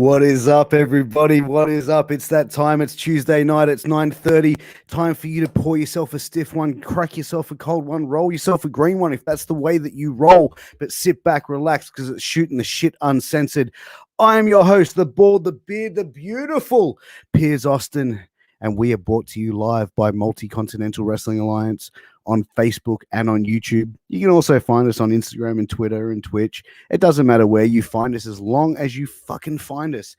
What is up, everybody? What is up? It's that time. It's Tuesday night. It's 9:30. Time for you to pour yourself a stiff one, crack yourself a cold one, roll yourself a green one if that's the way that you roll. But sit back, relax, because it's shooting the shit uncensored. I am your host, the bald, the beard, the beautiful Piers Austin, and we are brought to you live by Multi-Continental Wrestling Alliance on Facebook and on YouTube. You can also find us on Instagram and Twitter and Twitch. It doesn't matter where you find us as long as you fucking find us.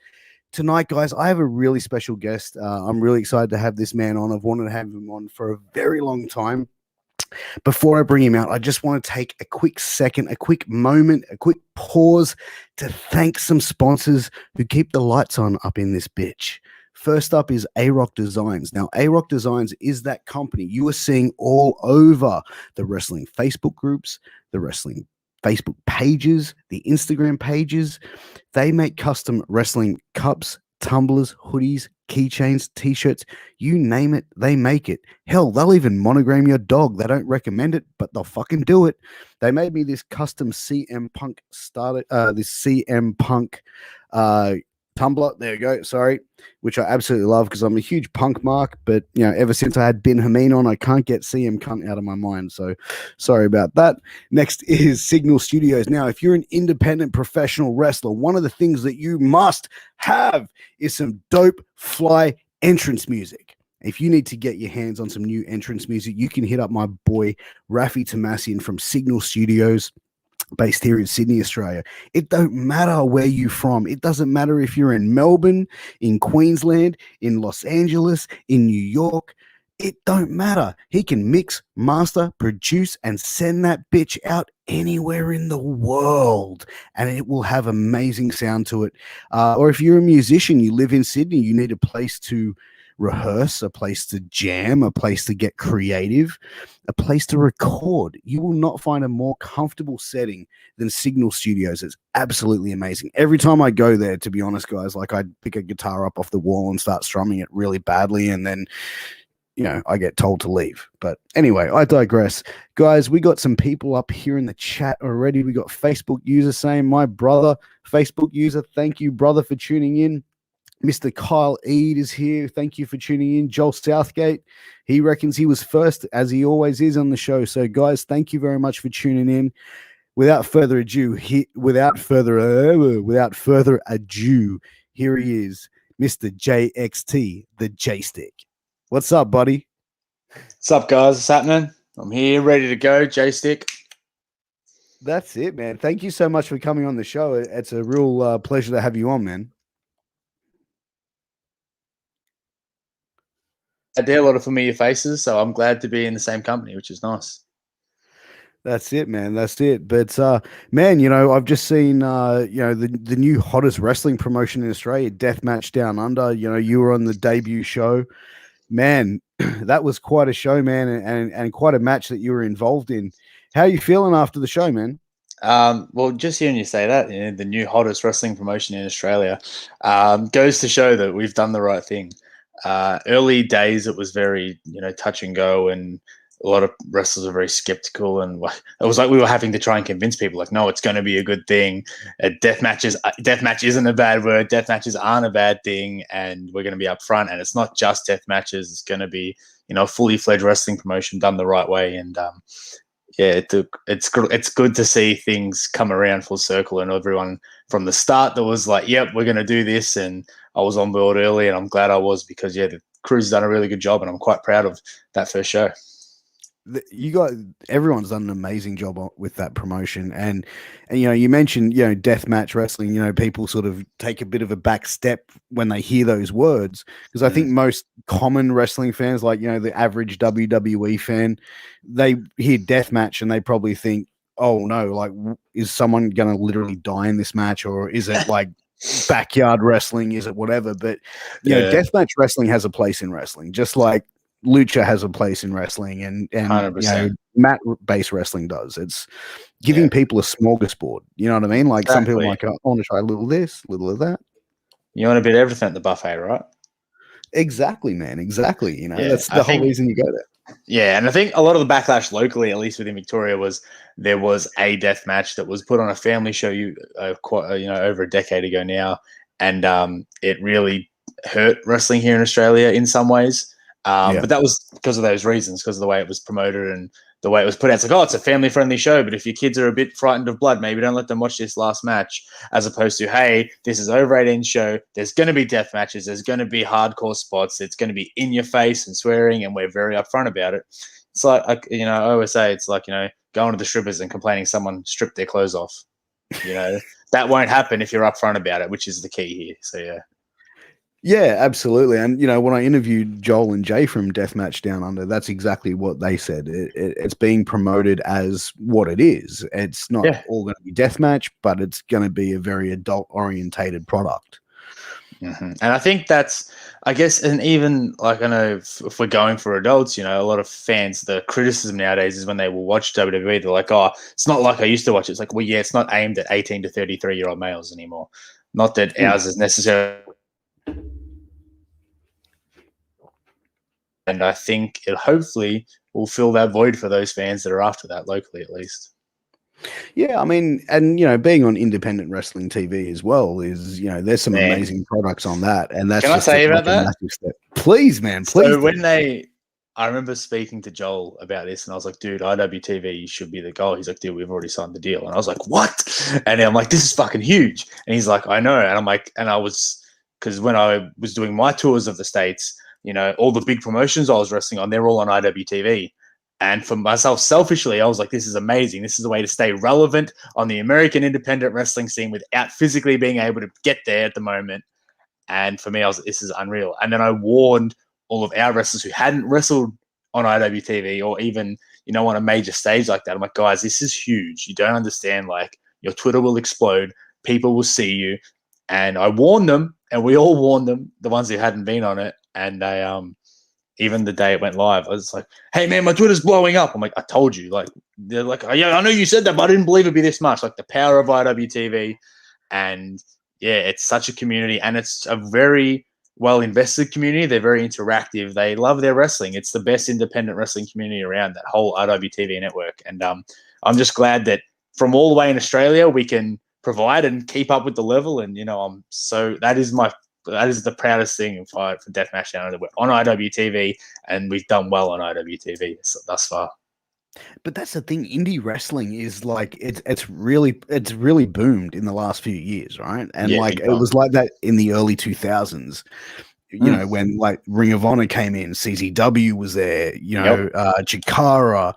Tonight, guys, I have a really special guest. I'm really excited to have this man on. I've wanted to have him on for a very long time. Before I bring him out, I just want to take a quick second, a quick moment, a quick pause to thank some sponsors who keep the lights on up in this bitch. First up is A-Rock Designs. Now, A-Rock Designs is that company you are seeing all over the wrestling Facebook groups, the wrestling Facebook pages, the Instagram pages. They make custom wrestling cups, tumblers, hoodies, keychains, t-shirts, you name it, they make it. Hell, they'll even monogram your dog. They don't recommend it, but they'll fucking do it. They made me this custom CM Punk tumbler, there you go, sorry, which I absolutely love because I'm a huge Punk mark, but you know, ever since I had Ben Hameen on, I can't get CM Cunt out of my mind, so sorry about that. Next is Signal Studios. Now, if you're an independent professional wrestler, one of the things that you must have is some dope fly entrance music. If you need to get your hands on some new entrance music, you can hit up my boy Rafi Tomasian from Signal Studios, based here in Sydney, Australia. It don't matter where you're from. It doesn't matter if you're in Melbourne, in Queensland, in Los Angeles, in New York. It don't matter. He can mix, master, produce, and send that bitch out anywhere in the world, and it will have amazing sound to it. Or if you're a musician, you live in Sydney, you need a place to rehearse, a place to jam, a place to get creative, a place to record. You will not find a more comfortable setting than Signal Studios. It's absolutely amazing. Every time I go there, to be honest, guys, like I pick a guitar up off the wall and start strumming it really badly, and then I get told to leave. But anyway, I digress. Guys, we got some people up here in the chat already. We got Facebook user saying, my brother, Facebook user, thank you, brother, for tuning in. Mr. Kyle Eade is here. Thank you for tuning in. Joel Southgate, he reckons he was first, as he always is on the show. So, guys, thank you very much for tuning in. Without further ado, without further ado, here he is, Mr. JXT, the J-Stick. What's up, buddy? What's up, guys? What's happening? I'm here, ready to go, J-Stick. That's it, man. Thank you so much for coming on the show. It's a real pleasure to have you on, man. I did a lot of familiar faces, so I'm glad to be in the same company, which is nice. That's it, man. That's it. But man, I've just seen the new hottest wrestling promotion in Australia, Deathmatch Down Under. You were on the debut show, man. That was quite a show, man, and quite a match that you were involved in. How are you feeling after the show, man? Well, just hearing you say that, the new hottest wrestling promotion in Australia, goes to show that we've done the right thing. Early days, it was very, touch and go, and a lot of wrestlers were very skeptical, and it was like we were having to try and convince people, like, no, it's going to be a good thing. Deathmatch isn't a bad word. Deathmatches aren't a bad thing, and we're going to be upfront. And it's not just deathmatches; it's going to be, a fully fledged wrestling promotion done the right way. And it's good to see things come around full circle, and everyone from the start that was like, yep, we're going to do this, and I was on board early, and I'm glad I was, because the crew's done a really good job, and I'm quite proud of that first show. Everyone's done an amazing job with that promotion, and you mentioned deathmatch wrestling. People sort of take a bit of a back step when they hear those words, because I think most common wrestling fans, like the average WWE fan, they hear deathmatch and they probably think, oh no, like, is someone gonna literally die in this match, or is it like backyard wrestling, is it whatever? But deathmatch wrestling has a place in wrestling, just like lucha has a place in wrestling, and mat-based wrestling does. It's giving people a smorgasbord. You know what I mean? Like, exactly. Some people are like, I want to try a little of this, a little of that. You want a bit of everything at the buffet, right? Exactly, man. Exactly. That's the whole reason you go there. Yeah, and I think a lot of the backlash locally, at least within Victoria, was there was a death match that was put on a family show over a decade ago now, and it really hurt wrestling here in Australia in some ways. But that was because of those reasons, because of the way it was promoted and the way it was put out. It's like, oh, it's a family-friendly show, but if your kids are a bit frightened of blood, maybe don't let them watch this last match, as opposed to, hey, this is over 18 show. There's going to be death matches. There's going to be hardcore spots. It's going to be in your face and swearing, and we're very upfront about it. It's like, I always say, it's like, going to the strippers and complaining someone stripped their clothes off. That won't happen if you're upfront about it, which is the key here. So, yeah. Yeah, absolutely. And, when I interviewed Joel and Jay from Deathmatch Down Under, that's exactly what they said. It's being promoted as what it is. It's not all going to be deathmatch, but it's going to be a very adult-orientated product. Mm-hmm. And I think that's, I guess, and even like I know if we're going for adults, a lot of fans, the criticism nowadays is when they will watch WWE, they're like, oh, it's not like I used to watch it. It's like, well, yeah, it's not aimed at 18 to 33-year-old males anymore. Not that ours is necessarily. And I think it hopefully will fill that void for those fans that are after that locally, at least. Yeah, I mean, and being on independent wrestling TV as well is, there's some amazing products on that, and that's. Can I say about that? Please, man, please. So I remember speaking to Joel about this, and I was like, dude, IWTV should be the goal. He's like, dude, we've already signed the deal, and I was like, what? And I'm like, this is fucking huge, and he's like, I know, and I'm like, and I was, because when I was doing my tours of the States, all the big promotions I was wrestling on, they're all on IWTV. And for myself, selfishly, I was like, this is amazing. This is a way to stay relevant on the American independent wrestling scene without physically being able to get there at the moment. And for me, this is unreal. And then I warned all of our wrestlers who hadn't wrestled on IWTV or even, on a major stage like that. I'm like, guys, this is huge. You don't understand. Like, your Twitter will explode. People will see you. And I warned them, and we all warned them, the ones who hadn't been on it. And they, even the day it went live, I was like, hey, man, my Twitter's blowing up. I'm like, I told you. Like, they're like, oh, yeah, I know you said that, but I didn't believe it'd be this much. Like, the power of IWTV. And, yeah, it's such a community. And it's a very well-invested community. They're very interactive. They love their wrestling. It's the best independent wrestling community around, that whole IWTV network. And I'm just glad that from all the way in Australia, we can provide and keep up with the level. And, that is the proudest thing for Deathmatch Down Under. We're on IWTV, and we've done well on IWTV thus far. But that's the thing. Indie wrestling is like it's really boomed in the last few years, right? And it was like that in the early 2000s. When like Ring of Honor came in, CZW was there. Chikara,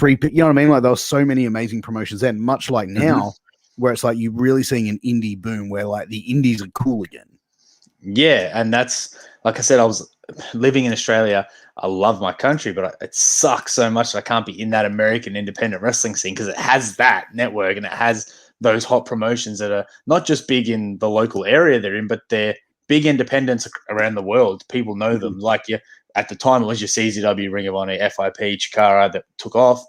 you know what I mean? Like, there were so many amazing promotions then. Much like now, where it's like you're really seeing an indie boom, where like the indies are cool again. Yeah, and that's, like I said, I was living in Australia. I love my country, but it sucks so much that I can't be in that American independent wrestling scene, because it has that network and it has those hot promotions that are not just big in the local area they're in, but they're big independents around the world. People know them. Like, at the time, it was your CZW, Ring of Honor, FIP, Chikara that took off.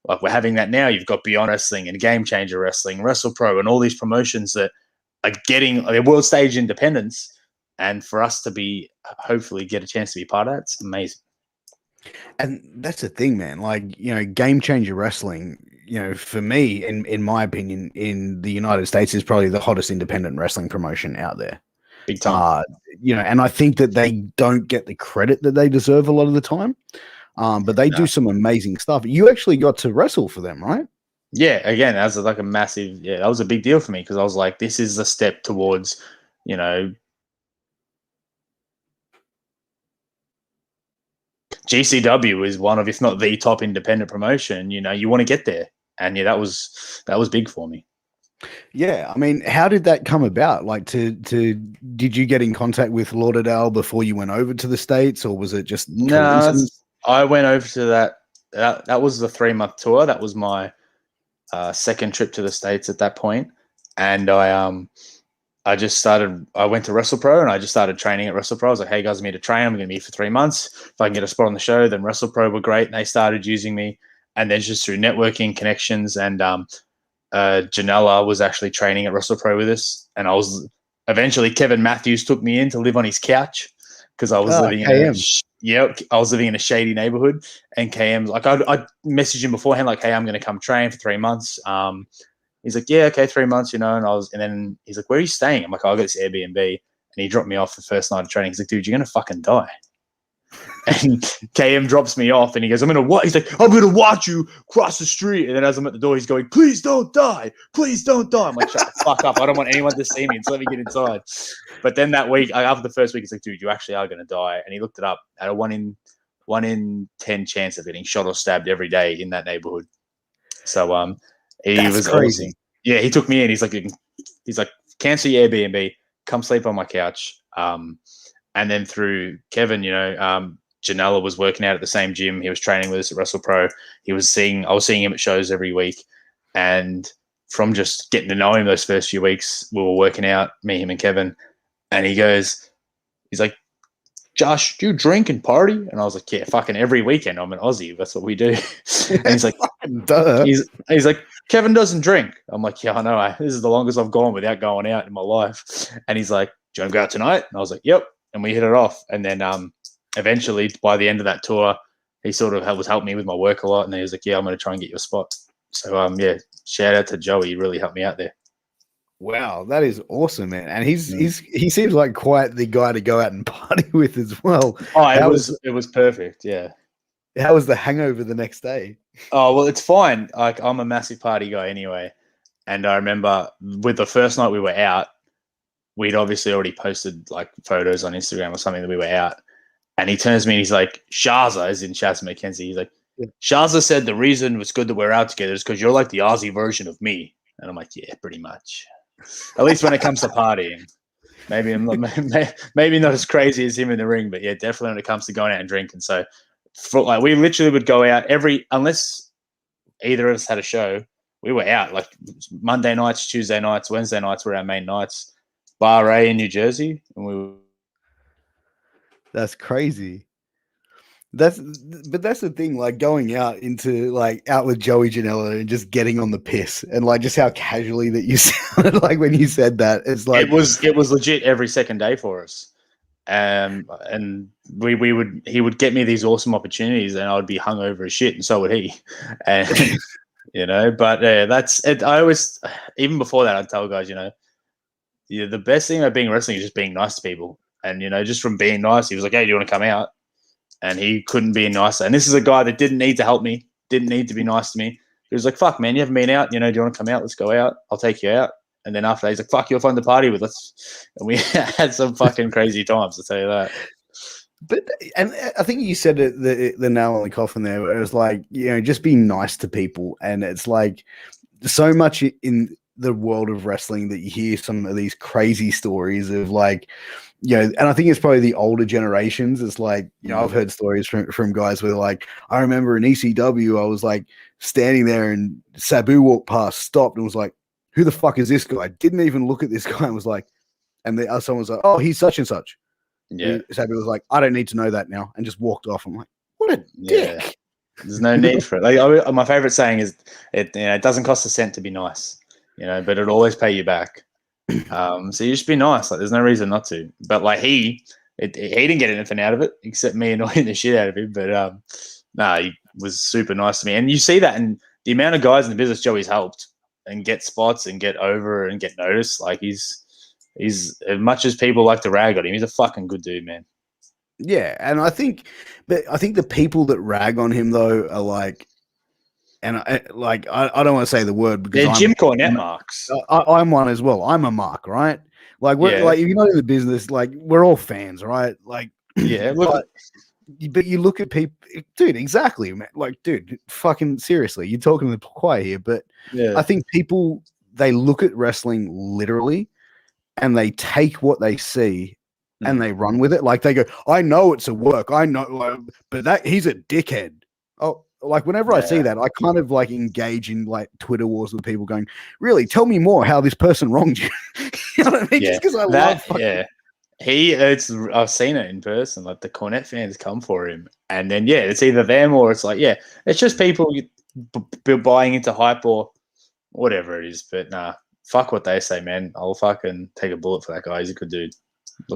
Like, we're having that now. You've got Beyond Wrestling and Game Changer Wrestling, WrestlePro, and all these promotions that are getting their world stage independence. And for us to hopefully get a chance to be part of that, it's amazing. And that's the thing, man. Like, Game Changer Wrestling, for me, in my opinion, in the United States, is probably the hottest independent wrestling promotion out there. Big time. And I think that they don't get the credit that they deserve a lot of the time. But they do some amazing stuff. You actually got to wrestle for them, right? Yeah, again, that was like a massive, that was a big deal for me, because I was like, this is a step towards, GCW is one of, if not the top independent promotion. You want to get there, and that was big for me. Yeah, I mean, how did that come about? Like, did you get in contact with Lauderdale before you went over to the States, or was it just coincidence? No, I went over to that. That was the 3-month tour. That was my second trip to the States at that point, and I just started. I went to WrestlePro and I just started training at WrestlePro. I was like, "Hey guys, I'm here to train. I'm going to be here for 3 months. If I can get a spot on the show, then WrestlePro were great. And they started using me, and then just through networking connections, and Janela was actually training at WrestlePro with us, and I was eventually Kevin Matthews took me in to live on his couch, because I was living I was living in a shady neighborhood, and KM's like, I messaged him beforehand like, "Hey, I'm going to come train for 3 months." He's like, yeah, okay, 3 months, and then he's like, where are you staying? I'm like, I got this Airbnb, and he dropped me off the first night of training. He's like, dude, you're gonna fucking die. And KM drops me off, and he goes, I'm gonna what? He's like, I'm gonna watch you cross the street. And then as I'm at the door, he's going, please don't die, please don't die. I'm like, shut the fuck up. I don't want anyone to see me. Just let me get inside. But then that week, after the first week, he's like, dude, you actually are gonna die. And he looked it up at a 1 in 10 chance of getting shot or stabbed every day in that neighborhood. So That's was crazy. awesome. Yeah, he took me in. He's like, cancel your Airbnb, come sleep on my couch. And then through Kevin, Janela was working out at the same gym. He was training with us at Wrestle Pro. I was seeing him at shows every week. And from just getting to know him those first few weeks, we were working out, me, him, and Kevin. And he's like, Josh, do you drink and party? And I was like, yeah, fucking every weekend. I'm an Aussie. That's what we do. And he's like, Duh. He's like, Kevin doesn't drink. I'm like, yeah, I know. This is the longest I've gone without going out in my life. And he's like, do you want to go out tonight? And I was like, yep. And we hit it off. And then eventually, by the end of that tour, he sort of was helping me with my work a lot. And he was like, yeah, I'm going to try and get you a spot. So, yeah, shout out to Joey. He really helped me out there. Wow, that is awesome, man. And he seems like quite the guy to go out and party with as well. Oh, it was perfect, yeah. How was the hangover the next day? Oh, well, it's fine. Like, I'm a massive party guy anyway. And I remember with the first night we were out, we'd obviously already posted like photos on Instagram or something that we were out. And he turns to me and he's like, Shaza, as in Shaz McKenzie. He's like, Shaza said the reason it's good that we're out together is because you're like the Aussie version of me. And I'm like, yeah, pretty much. At least when it comes to partying. Maybe I'm not, maybe not as crazy as him in the ring, but yeah, definitely when it comes to going out and drinking. So we literally would go out unless either of us had a show, we were out like Monday nights, Tuesday nights, Wednesday nights were our main nights. Bar A in New Jersey, and That's crazy. That's the thing, like going out with Joey Janela and just getting on the piss, and like just how casually that you sounded like when you said that. It's like it was legit every second day for us. And he would get me these awesome opportunities, and I would be hungover as shit, and so would he. And but that's it. I always, even before that, I'd tell guys, the best thing about being wrestling is just being nice to people. And just from being nice, he was like, "Hey, do you want to come out?" And he couldn't be nicer. And this is a guy that didn't need to help me, didn't need to be nice to me. He was like, "Fuck, man, you haven't been out. Do you want to come out? Let's go out. I'll take you out." And then after that, he's like, "Fuck, you're fun to party with us." And we had some fucking crazy times, to tell you that. But and I think you said the nail on the coffin there. Where it was like, just be nice to people, and it's like so much in the world of wrestling that you hear some of these crazy stories of like, and I think it's probably the older generations. It's like, I've heard stories from guys where like, I remember in ECW, I was like standing there and Sabu walked past, stopped and was like, who the fuck is this guy? Didn't even look at this guy and was like, and someone was like, oh, he's such and such. Yeah. Sabu was like, I don't need to know that now, and just walked off. I'm like, what a dick. There's no need for it. Like my favorite saying is, it doesn't cost a cent to be nice, but it'll always pay you back. So you just be nice. Like there's no reason not to. But like he didn't get anything out of it except me annoying the shit out of him. But he was super nice to me. And you see that in the amount of guys in the business Joey's helped and get spots and get over and get noticed. Like he's as much as people like to rag on him, he's a fucking good dude, man. Yeah, and I think the people that rag on him though are like, and I don't want to say the word because they're Jim Cornette marks. I'm one as well. I'm a mark, right? Like like if you're not in the business, like we're all fans, right? Like but you look at people, dude. Exactly, man. Like, dude, fucking seriously, you're talking to the choir here. But I think people, they look at wrestling literally, and they take what they see and they run with it. Like they go, I know it's a work. I know, but he's a dickhead. Oh, like whenever I see that, I kind of like engage in like Twitter wars with people going, really, tell me more how this person wronged you. You know what I mean? Just because I love fucking... I've seen it in person. Like the Cornette fans come for him, and then it's either them or it's like it's just people buying into hype or whatever it is. But nah, fuck what they say, man. I'll fucking take a bullet for that guy. He's a good dude.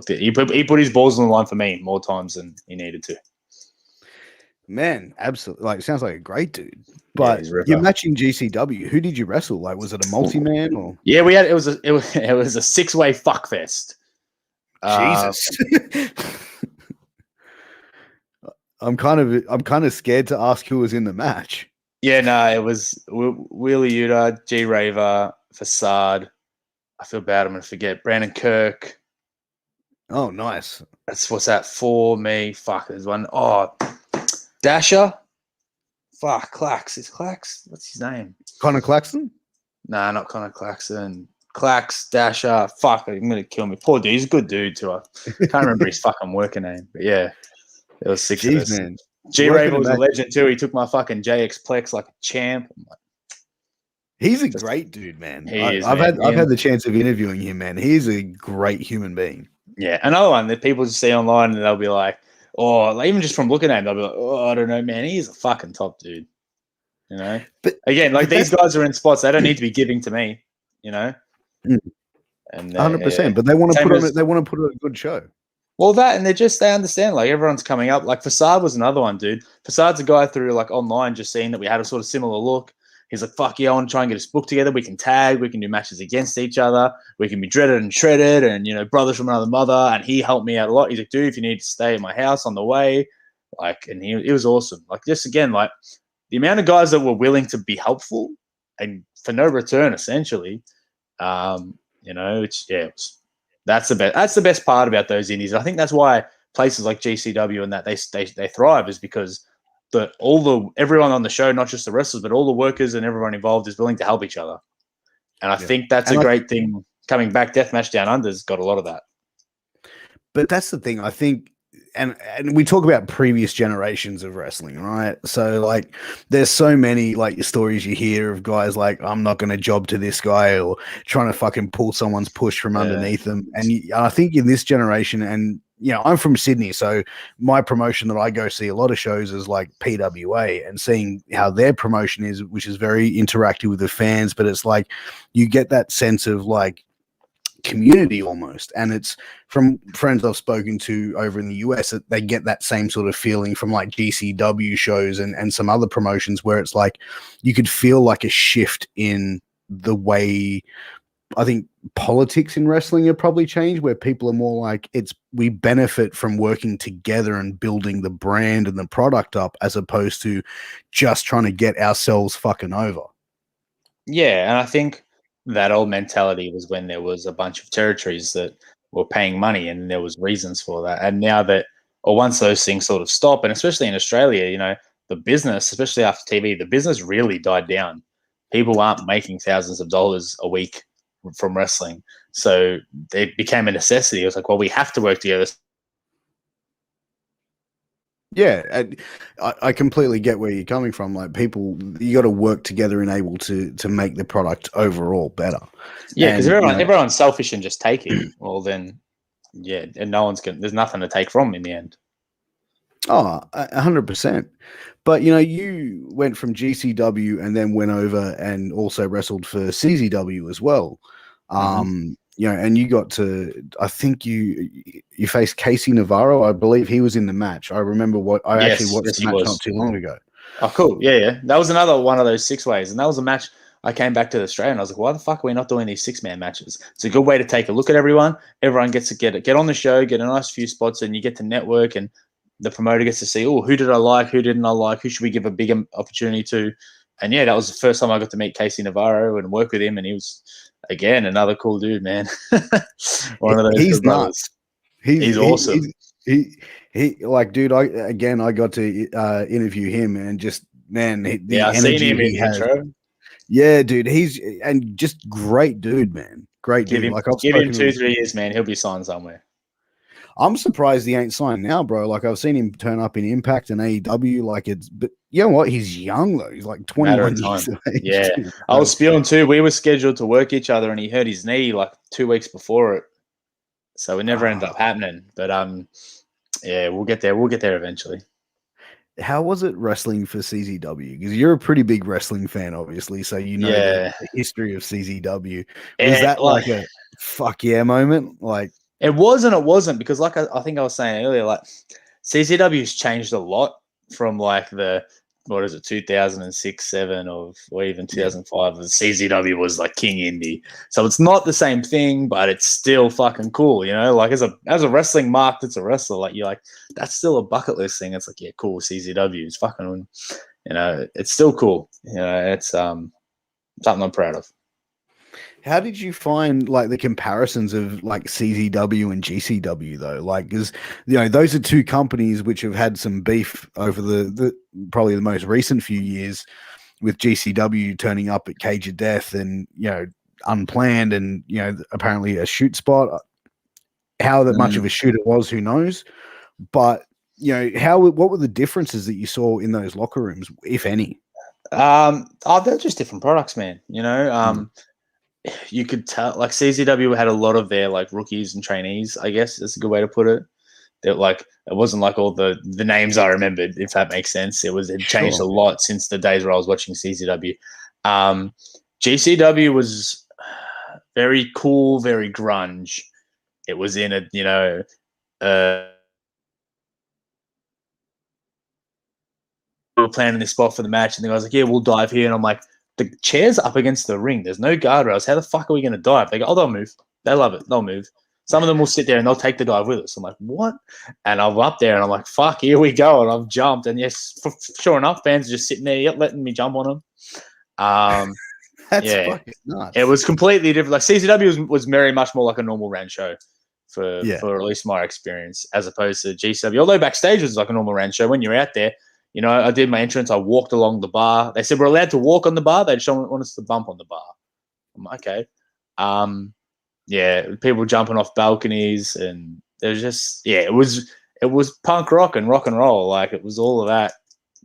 He put his balls on the line for me more times than he needed to. Man, absolutely. Like, sounds like a great dude. Yeah, But he's a you're ripper. matching GCW. Who did you wrestle? Like, was it a multi-man or Yeah, we had it was a 6-way fuck fest. Jesus? I'm kind of scared to ask who was in the match. Yeah, no, it was Wheeler Yuta, G Raver, Facade. I feel bad. I'm gonna forget Brandon Kirk. Oh, nice. That's what's that for me. Fuck, there's one. Oh, Dasher. Fuck, Clax. Is Clax? What's his name? Connor Claxton? Nah, not Connor Claxton. Clax, Dasher. Fuck, I'm gonna kill me. Poor dude. He's a good dude too. I can't remember his fucking working name, but yeah, there was 6 of Jeez, us. man. G Working Raver a was a match. legend too. He took my fucking JX Plex like a champ. He's a great dude, man. He is, I've man. had the chance of interviewing him, man. He's a great human being. Yeah, another one that people just see online and they'll be like, oh, like, even just from looking at him, they'll be like, oh, I don't know, man. He's a fucking top dude. You know? But Again, like but these that's guys are in spots they don't need to be giving to me, you know? Mm. And 100%. But they want to same put on as it. They want to put on a good show. well, that and they understand like everyone's coming up. Like Facade was another one, dude. Facade's a guy through like online just seeing that we had a sort of similar look. He's like, fuck yeah, I want to try and get us booked together. We can tag, we can do matches against each other, we can be dreaded and shredded, and you know, brothers from another mother. And he helped me out a lot. He's like, dude, if you need to stay at my house on the way, like, and it was awesome. Like, just again, like the amount of guys that were willing to be helpful and for no return, essentially. You know, that's the best. That's the best part about those indies. I think that's why places like GCW and that they thrive is because everyone on the show, not just the wrestlers, but all the workers and everyone involved is willing to help each other. And I think that's a great thing. Coming back, Deathmatch Down Under's got a lot of that. But that's the thing. I think, and we talk about previous generations of wrestling, right? So like, there's so many like stories you hear of guys like, I'm not going to job to this guy or trying to fucking pull someone's push from underneath them. And I think in this generation, and you know, I'm from Sydney, so my promotion that I go see a lot of shows is like PWA, and seeing how their promotion is, which is very interactive with the fans, but it's like you get that sense of like community almost, and it's from friends I've spoken to over in the US that they get that same sort of feeling from like GCW shows and some other promotions where it's like you could feel like a shift in the way I think politics in wrestling have probably changed, where people are more like we benefit from working together and building the brand and the product up as opposed to just trying to get ourselves fucking over. Yeah, and I think that old mentality was when there was a bunch of territories that were paying money and there was reasons for that. And now that, or once those things sort of stop, and especially in Australia, you know, the business, especially after TV, the business really died down. People aren't making thousands of dollars a week from wrestling. So it became a necessity. It was like, well, we have to work together. Yeah, I completely get where you're coming from. Like people, you got to work together and able to make the product overall better. Yeah, because And, everyone's selfish and just taking. Well, then, yeah, and there's nothing to take from in the end. Oh, 100%. But you know, you went from GCW and then went over and also wrestled for CZW as well. You know, and you got to, I think you faced Casey Navarro. I believe he was in the match. I remember actually watched the match not too long ago. Oh, cool. Yeah. That was another one of those 6-ways. And that was a match I came back to Australia and I was like, why the fuck are we not doing these 6-man matches? It's a good way to take a look at everyone. Everyone gets to get on the show, get a nice few spots, and you get to network, and the promoter gets to see, oh, who did I like? Who didn't I like? Who should we give a bigger opportunity to? And yeah, that was the first time I got to meet Casey Navarro and work with him. And he was, again, another cool dude, man. One of those He's good brothers. He's awesome. He like, dude, I got to interview him, and just, man, I've seen him in the intro. Yeah, dude, he's and just great dude, man. Great dude. Like give him 2-3 years, man. He'll be signed somewhere. I'm surprised he ain't signed now, bro. Like I've seen him turn up in Impact and AEW. Like but you know what? He's young though. He's like 21 years of age. Yeah, too, I was spewing too. We were scheduled to work each other, and he hurt his knee like 2 weeks before it, so it never ended up happening. But yeah, we'll get there. We'll get there eventually. How was it wrestling for CZW? Because you're a pretty big wrestling fan, obviously, so you know the history of CZW. Was that like a fuck yeah moment? Like it was and it wasn't, because like I think I was saying earlier, like CZW's changed a lot from like the, what is it, 2006, 7, or even Yeah. 2005. The CZW was like King Indie, so it's not the same thing, but it's still fucking cool, you know. Like as a wrestling mark, that's a wrestler. Like you're like, that's still a bucket list thing. It's like, yeah, cool. CZW is fucking, you know, it's still cool. You know, it's something I'm proud of. How did you find like the comparisons of like CZW and GCW though? Like, because those are two companies which have had some beef over the probably the most recent few years, with GCW turning up at Cage of Death and unplanned and apparently a shoot spot. How that much of a shoot it was, who knows? But what were the differences that you saw in those locker rooms, if any? They're just different products, man. You know, you could tell like CZW had a lot of their like rookies and trainees, I guess that's a good way to put it. That like it wasn't like all the names I remembered, if that makes sense. It changed a lot since the days where I was watching CZW. GCW was very cool, very grunge. It was in a we were planning this spot for the match, and the guy's like, yeah, we'll dive here. And I'm like, the chair's up against the ring. There's no guardrails. How the fuck are we going to dive? They go, oh, they'll move. They love it. They'll move. Some of them will sit there and they'll take the dive with us. I'm like, what? And I'm up there and I'm like, fuck, here we go. And I've jumped. And yes, sure enough, fans are just sitting there letting me jump on them. That's fucking nuts. It was completely different. Like CCW was very much more like a normal round show for at least my experience, as opposed to GCW. Although backstage was like a normal round show. When you're out there, I did my entrance. I walked along the bar. They said we're allowed to walk on the bar. They just don't want us to bump on the bar. I'm like, okay. People jumping off balconies, and there's just it was punk rock and roll. Like it was all of that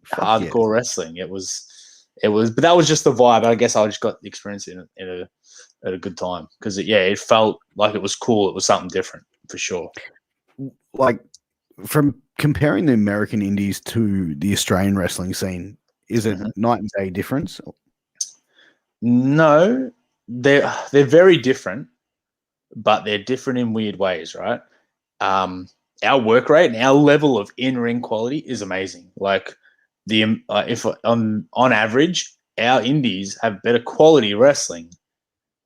hardcore wrestling. It was, but that was just the vibe. I guess I just got the experience at a good time because it felt like it was cool. It was something different for sure. Like from comparing the American indies to the Australian wrestling scene, is it night and day difference? No, they're very different, but they're different in weird ways, right? Our work rate and our level of in-ring quality is amazing. Like if on average, our indies have better quality wrestling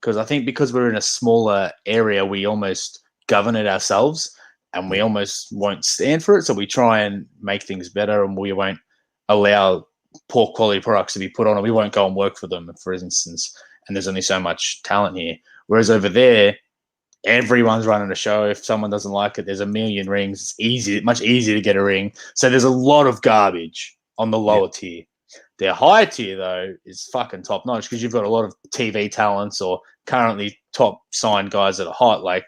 because we're in a smaller area, we almost govern it ourselves, and we almost won't stand for it. So we try and make things better, and we won't allow poor quality products to be put on, and we won't go and work for them, for instance. And there's only so much talent here. Whereas over there, everyone's running a show. If someone doesn't like it, there's a million rings. It's much easier to get a ring. So there's a lot of garbage on the lower tier. Their higher tier, though, is fucking top notch because you've got a lot of TV talents or currently top signed guys that are hot, like,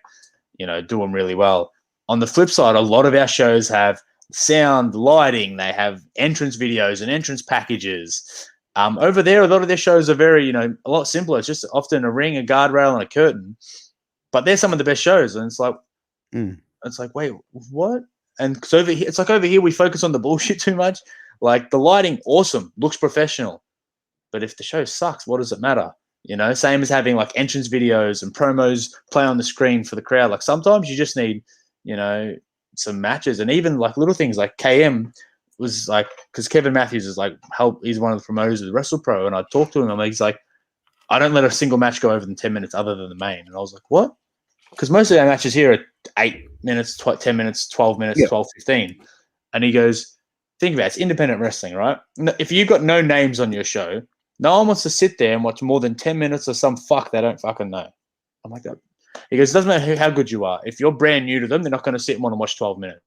doing really well. On the flip side, a lot of our shows have sound, lighting. They have entrance videos and entrance packages. Over there, a lot of their shows are very, a lot simpler. It's just often a ring, a guardrail, and a curtain. But they're some of the best shows, and it's like, wait, what? And so over here, we focus on the bullshit too much. Like the lighting, awesome, looks professional, but if the show sucks, what does it matter? Same as having like entrance videos and promos play on the screen for the crowd. Like sometimes you just need, some matches, and even like little things like KM was like, because Kevin Matthews is like, he's one of the promoters of the Wrestle Pro, and I talked to him, and he's like, I don't let a single match go over than 10 minutes other than the main. And I was like, what? Because most of our matches here are 8 minutes, 10 minutes, 12 minutes, 12, 15. And he goes, think about it, it's independent wrestling, right? If you've got no names on your show, no one wants to sit there and watch more than 10 minutes of some fuck they don't fucking know. I'm like, that. He goes, it doesn't matter how good you are. If you're brand new to them, they're not going to sit and want to watch 12 minutes.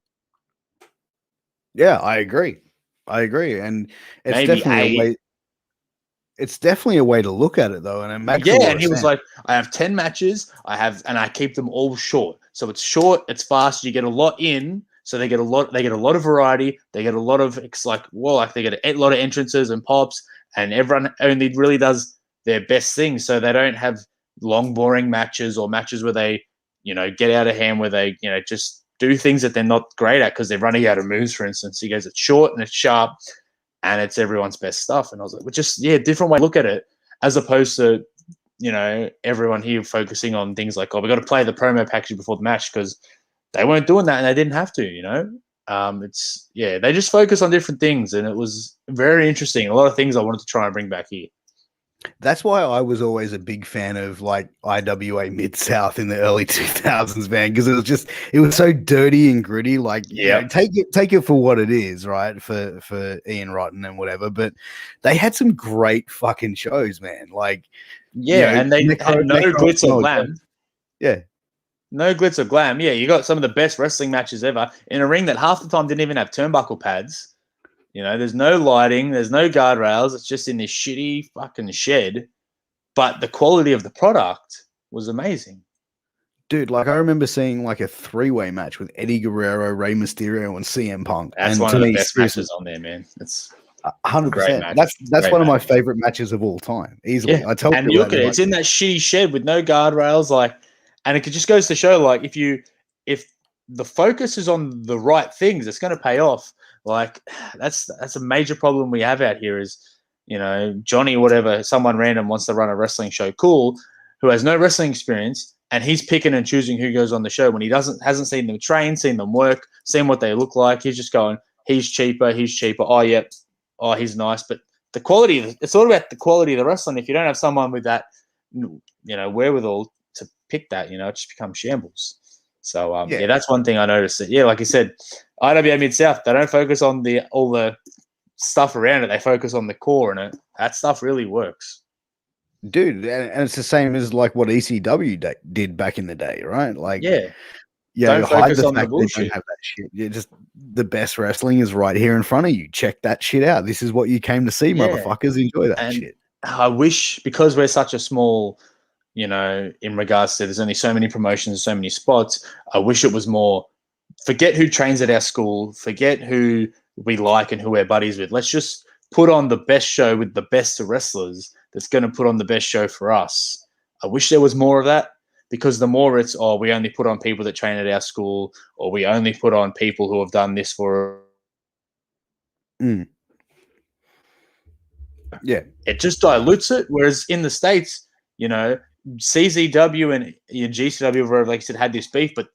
Yeah, I agree. And it's definitely a way. It's definitely a way to look at it, though, and it makes and he was like, "I have 10 matches, and I keep them all short. So it's short, it's fast. You get a lot in, so they get a lot of variety. They get a lot of they get a lot of entrances and pops, and everyone only really does their best thing. So they don't have long, boring matches or matches where they, get out of hand, where they, just do things that they're not great at because they're running out of moves, for instance. He goes, it's short and it's sharp, and it's everyone's best stuff. And I was like, well, just, different way to look at it, as opposed to, everyone here focusing on things like, oh, we got to play the promo package before the match, because they weren't doing that and they didn't have to, They just focus on different things, and it was very interesting. A lot of things I wanted to try and bring back here. That's why I was always a big fan of like IWA Mid South in the early 2000s, man, because it was so dirty and gritty. Like, take it for what it is, right? For Ian Rotten and whatever, but they had some great fucking shows, man. Like, and they had no glitz or glam. Yeah. No glitz or glam. Yeah, you got some of the best wrestling matches ever in a ring that half the time didn't even have turnbuckle pads. There's no lighting, there's no guardrails. It's just in this shitty fucking shed. But the quality of the product was amazing. Dude, like I remember seeing like a 3-way match with Eddie Guerrero, Rey Mysterio, and CM Punk. That's one of the best matches on there, man. It's 100%. That's one of my favorite matches of all time, easily. Yeah. I tell you, look at it. It's in that shitty shed with no guardrails, and it just goes to show, like, if the focus is on the right things, it's going to pay off. Like, that's a major problem we have out here is, Johnny, whatever, someone random wants to run a wrestling show, cool, who has no wrestling experience, and he's picking and choosing who goes on the show when he hasn't seen them train, seen them work, seen what they look like. He's just going, he's cheaper. Oh, yep. Oh, he's nice. But the quality, it's all about the quality of the wrestling. If you don't have someone with that, wherewithal to pick that, it just becomes shambles. So, that's one thing I noticed. Yeah, like you said, IWA Mid-South, they don't focus on all the stuff around it. They focus on the core, and that stuff really works. Dude, and it's the same as like what ECW did back in the day, right? Like, don't focus on the bullshit. Don't have that shit. Just the best wrestling is right here in front of you. Check that shit out. This is what you came to see, motherfuckers. Enjoy that shit. I wish, because we're such a small, in regards to there's only so many promotions, so many spots, I wish it was more, forget who trains at our school, forget who we like and who we're buddies with. Let's just put on the best show with the best wrestlers that's going to put on the best show for us. I wish there was more of that, because the more it's, we only put on people that train at our school, or we only put on people who have done this for. Yeah. It just dilutes it. Whereas in the States, CZW and GCW, like you said, had this beef, but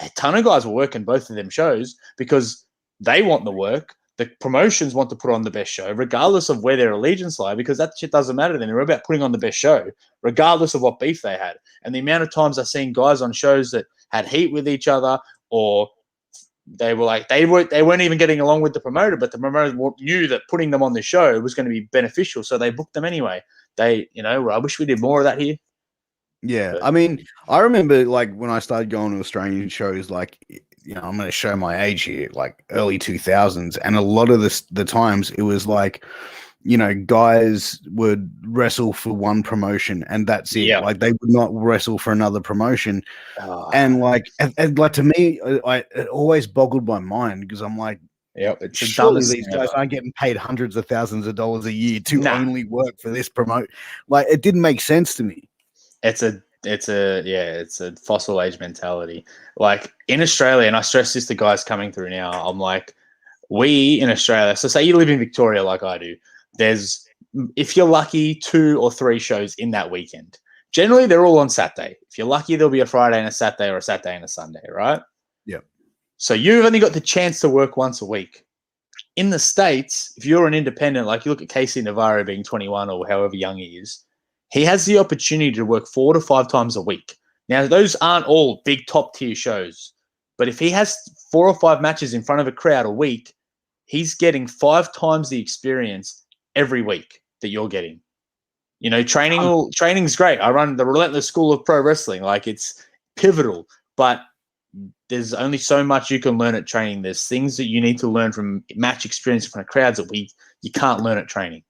a ton of guys were working both of them shows because they want the work. The promotions want to put on the best show, regardless of where their allegiance lie, because that shit doesn't matter then. They're about putting on the best show, regardless of what beef they had. And the amount of times I've seen guys on shows that had heat with each other, or they were like, they weren't even getting along with the promoter, but the promoter knew that putting them on the show was going to be beneficial, so they booked them anyway. I wish we did more of that here. Yeah, but I mean, I remember like when I started going to Australian shows, like, I'm going to show my age here, like early 2000s. And a lot of the times it was like, guys would wrestle for one promotion and that's it. Yeah. Like they would not wrestle for another promotion. And like to me, it always boggled my mind, because I'm like, it's surely these guys aren't getting paid hundreds of thousands of dollars a year to only work for this promote. Like, it didn't make sense to me. It's a fossil age mentality. Like in Australia, and I stress this to guys coming through now, I'm like, we in Australia, so say you live in Victoria like I do, there's, if you're lucky, 2 or 3 shows in that weekend. Generally, they're all on Saturday. If you're lucky, there'll be a Friday and a Saturday, or a Saturday and a Sunday, right? Yeah. So you've only got the chance to work once a week. In the States, if you're an independent, like you look at Casey Navarro being 21 or however young he is, he has the opportunity to work 4 to 5 times a week. Now, those aren't all big top-tier shows, but if he has 4 or 5 matches in front of a crowd a week, he's getting 5 times the experience every week that you're getting. Training's great. I run the Relentless School of Pro Wrestling. Like, it's pivotal, but there's only so much you can learn at training. There's things that you need to learn from match experience in front of crowds that you can't learn at training.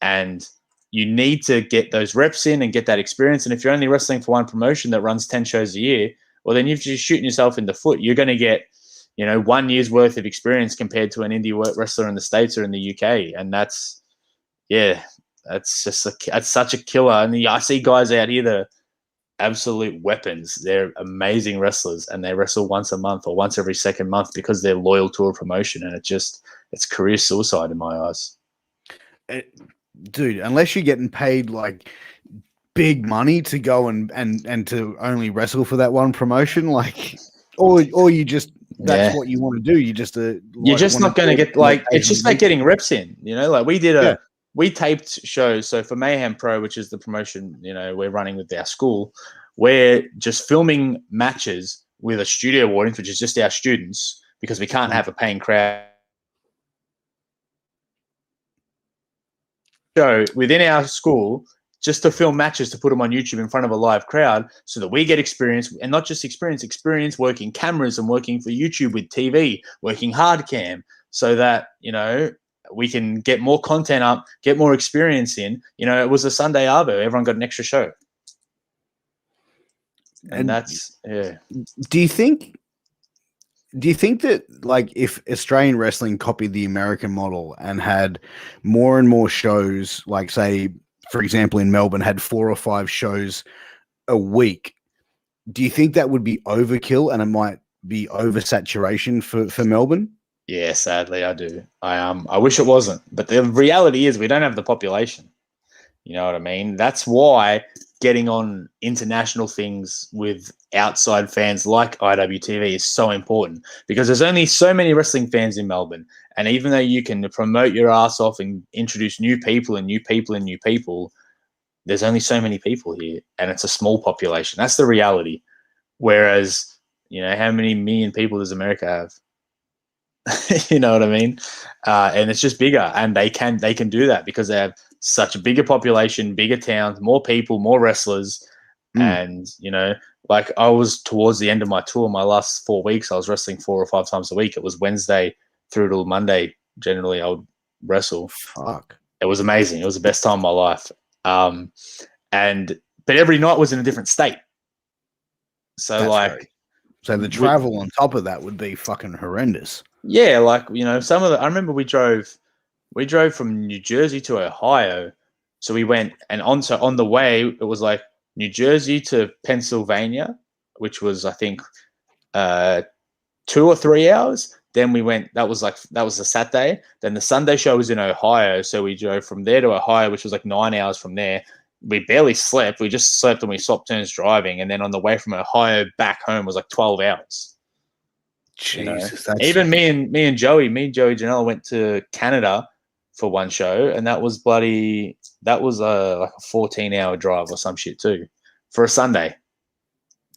And you need to get those reps in and get that experience. And if you're only wrestling for one promotion that runs 10 shows a year, well, then you're just shooting yourself in the foot. You're going to get, 1 year's worth of experience compared to an indie wrestler in the States or in the UK. And that's such a killer. And I see guys out here that are absolute weapons. They're amazing wrestlers, and they wrestle once a month or once every second month because they're loyal to a promotion. And it's career suicide in my eyes. Dude, unless you're getting paid like big money to go and to only wrestle for that one promotion, like, or you just that's what you want to do. You just you're just not going to get like it's just like getting reps in. Like we taped shows. So for Mayhem Pro, which is the promotion, we're running with our school, we're just filming matches with a studio audience, which is just our students, because we can't have a paying crowd. Show within our school just to film matches to put them on YouTube in front of a live crowd so that we get experience, and not just experience working cameras and working for YouTube with TV, working hard cam, so that, we can get more content up, get more experience in. It was a Sunday Arvo. Everyone got an extra show. And that's, yeah. Do you think that, like, if Australian wrestling copied the American model and had more and more shows, like, say, for example, in Melbourne, had 4 or 5 shows a week, do you think that would be overkill and it might be oversaturation for Melbourne? Yeah, sadly, I do. I wish it wasn't. But the reality is we don't have the population. You know what I mean? That's why getting on international things with outside fans like IWTV is so important, because there's only so many wrestling fans in Melbourne. And even though you can promote your ass off and introduce new people and new people and new people, there's only so many people here, and it's a small population. That's the reality. Whereas, how many million people does America have? You know what I mean? And it's just bigger, and they can do that because they have such a bigger population, bigger towns, more people, more wrestlers. And, like I was towards the end of my tour, my last 4 weeks, I was wrestling 4 or 5 times a week. It was Wednesday through till Monday. Generally, I would wrestle. Fuck. It was amazing. It was the best time of my life. But every night was in a different state. So that's great. So the travel on top of that would be fucking horrendous. Yeah, like, some of I remember we drove from New Jersey to Ohio. So we went, and on the way, it was like New Jersey to Pennsylvania, which was, I think, 2 or 3 hours. Then we went, that was a Saturday. Then the Sunday show was in Ohio. So we drove from there to Ohio, which was like 9 hours from there. We barely slept. We just slept and we swapped turns driving. And then on the way from Ohio back home was like 12 hours. Jesus, even me and Joey Janela went to Canada for one show, and that was like a 14-hour drive or some shit too for a Sunday.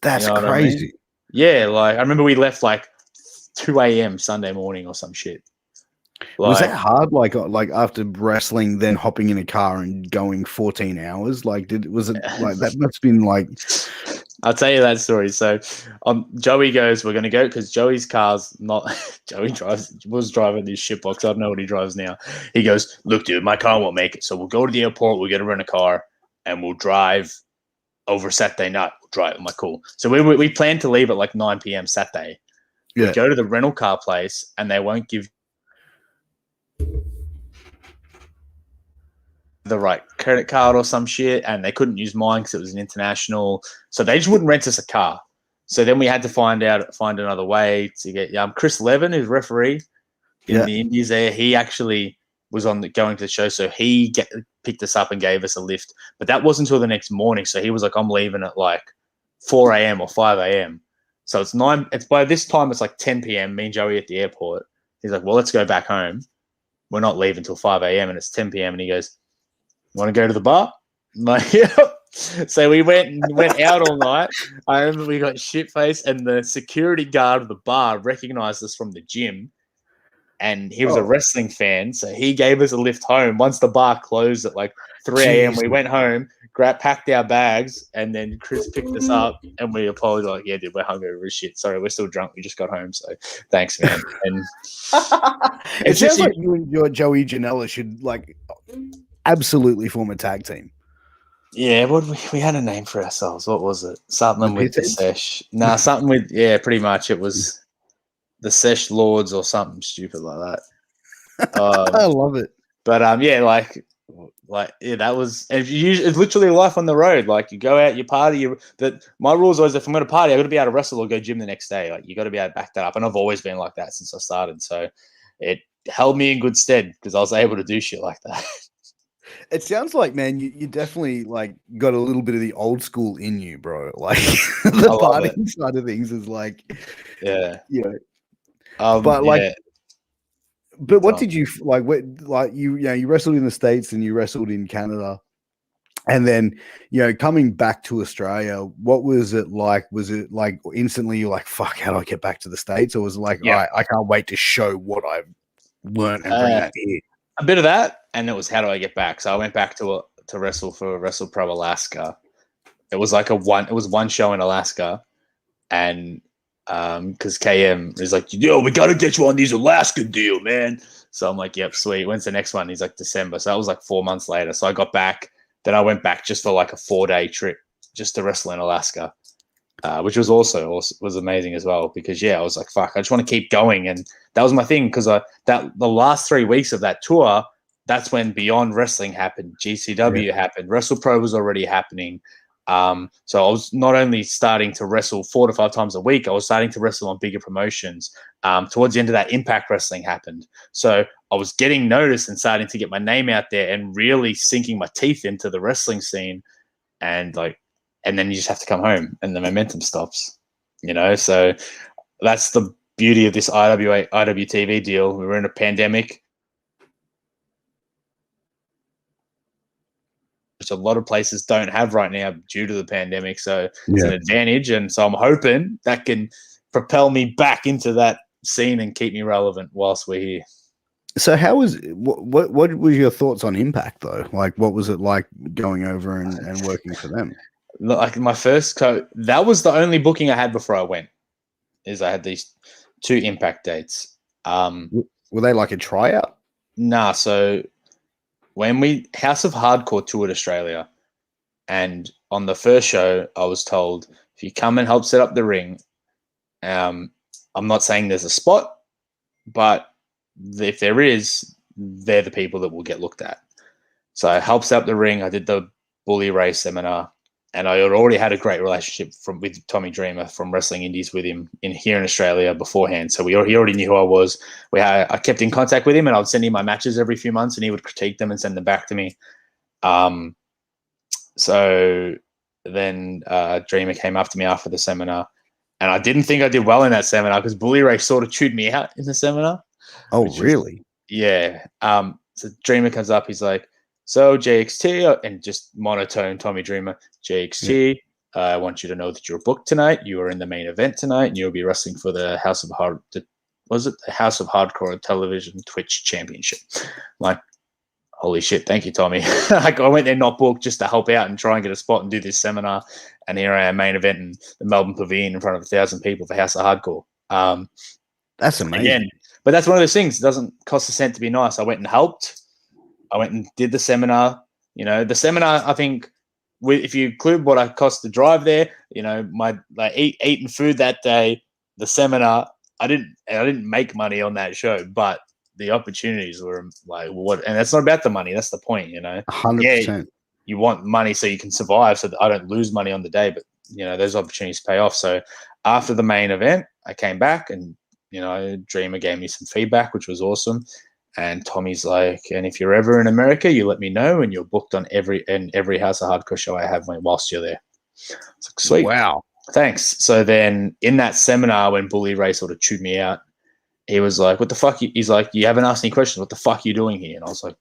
That's crazy. I mean? Yeah, like I remember we left like 2 a.m. Sunday morning or some shit. Was that hard? Like after wrestling, then hopping in a car and going 14 hours? Like, was it like that? Must have been like. I'll tell you that story. So, Joey goes, "We're going to go," because Joey's car's not. Joey was driving this shitbox. I don't know what he drives now. He goes, "Look, dude, my car won't make it. So we'll go to the airport. We're going to rent a car, and we'll drive over Saturday night. We'll drive." I'm like, "Cool." So we plan to leave at like 9 p.m. Saturday. Yeah. We go to the rental car place, and they won't give the right credit card or some shit, and they couldn't use mine because it was an international, so they just wouldn't rent us a car. So then we had to find another way to get Chris Levin, who's referee in the Indies there. He actually was going to the show, so he picked us up and gave us a lift. But that wasn't until the next morning. So he was like, "I'm leaving at like 4 a.m. or 5 a.m." So it's by this time it's like 10 p.m. Me and Joey at the airport. He's like, "Well, let's go back home. We're not leaving until 5 a.m. and it's 10 p.m. And he goes, "Want to go to the bar?" I'm like, "Yep." So we went out all night. I remember we got shit-faced, and the security guard of the bar recognized us from the gym, and he was a wrestling fan, so he gave us a lift home. Once the bar closed at like 3 a.m., we went home, packed our bags, and then Chris picked us up, and we apologized. Like, "Yeah, dude, we're hungover as shit. Sorry, we're still drunk. We just got home, so thanks, man." And it sounds like you and your Joey Janela should like absolutely form a tag team. Yeah, we had a name for ourselves. What was it? Something with the Sesh. Something with pretty much it was the Sesh Lords or something stupid like that. I love it. But that was it's literally life on the road. Like you go out, you party. My rules always, if I'm going to party, I got to be able to wrestle or go gym the next day. Like you got to be able to back that up, and I've always been like that since I started. So it held me in good stead because I was able to do shit like that. It sounds like, man, you definitely like got a little bit of the old school in you, bro. Like the partying side of things is like, But like, Yeah. but what Tom. did you like? What, like you wrestled in the States and you wrestled in Canada, and then coming back to Australia. What was it like? Was it like instantly you're like, "Fuck, how do I get back to the States?" Or was it like, "All Yeah. right, I can't wait to show what I've learned and bring that here"? A bit of that, and it was how do I get back? So I went back to wrestle for Wrestle Pro Alaska. It was like one show in Alaska, and because KM is like, yo, we got to get you on these Alaska deal, man. So I'm like, yep, sweet. When's the next one? He's like, December. So that was like 4 months later. So I got back. Then I went back just for like a 4-day trip just to wrestle in Alaska, which was also was amazing as well. Because I was like, fuck, I just want to keep going, and that was my thing. Because the last 3 weeks of that tour, that's when Beyond Wrestling happened, GCW happened, Wrestle Pro was already happening. So I was not only starting to wrestle 4 to 5 times a week, I was starting to wrestle on bigger promotions. Towards the end of that, Impact Wrestling happened. So I was getting noticed and starting to get my name out there and really sinking my teeth into the wrestling scene. And then you just have to come home and the momentum stops, So that's the beauty of this IWTV deal. We were in a pandemic, which a lot of places don't have right now due to the pandemic. So it's an advantage. And so I'm hoping that can propel me back into that scene and keep me relevant whilst we're here. So how was what was your thoughts on Impact though? Like, what was it like going over and working for them? Like my first that was the only booking I had before I went. Is I had these 2 Impact dates. Were they like a tryout? Nah. So when we House of Hardcore toured Australia, and on the first show, I was told if you come and help set up the ring, I'm not saying there's a spot, but if there is, they're the people that will get looked at. So I helped set up the ring. I did the Bully Ray seminar, and I had already had a great relationship with Tommy Dreamer from Wrestling Indies with him here in Australia beforehand. So he already knew who I was. I kept in contact with him, and I would send him my matches every few months, and he would critique them and send them back to me. So then Dreamer came after me after the seminar, and I didn't think I did well in that seminar because Bully Ray sort of chewed me out in the seminar. Oh, really? Yeah. So Dreamer comes up, he's like, so JXT, and just monotone Tommy Dreamer, JXT, I want you to know that you're booked tonight. You are in the main event tonight, and you'll be wrestling for the House of Hardcore Television Twitch Championship. Like, holy shit, thank you, Tommy. Like, I went there not booked just to help out and try and get a spot and do this seminar. And here I am, main event in the Melbourne Pavilion in front of 1,000 people for House of Hardcore. That's amazing. Again, but that's one of those things. It doesn't cost a cent to be nice. I went and helped. I went and did the seminar. The seminar, I think, if you include what I cost to drive there, my eating food that day, the seminar, I didn't make money on that show, but the opportunities were like what, and that's not about the money. That's the point, 100%. You want money so you can survive, so that I don't lose money on the day, but those opportunities pay off. So after the main event, I came back and Dreamer gave me some feedback, which was awesome. And Tommy's like, and if you're ever in America, you let me know, and you're booked on every House of Hardcore show I have whilst you're there. It's like, sweet. Wow. Thanks. So then in that seminar, when Bully Ray sort of chewed me out, he was like, what the fuck? He's like, you haven't asked any questions. What the fuck are you doing here? And I was like,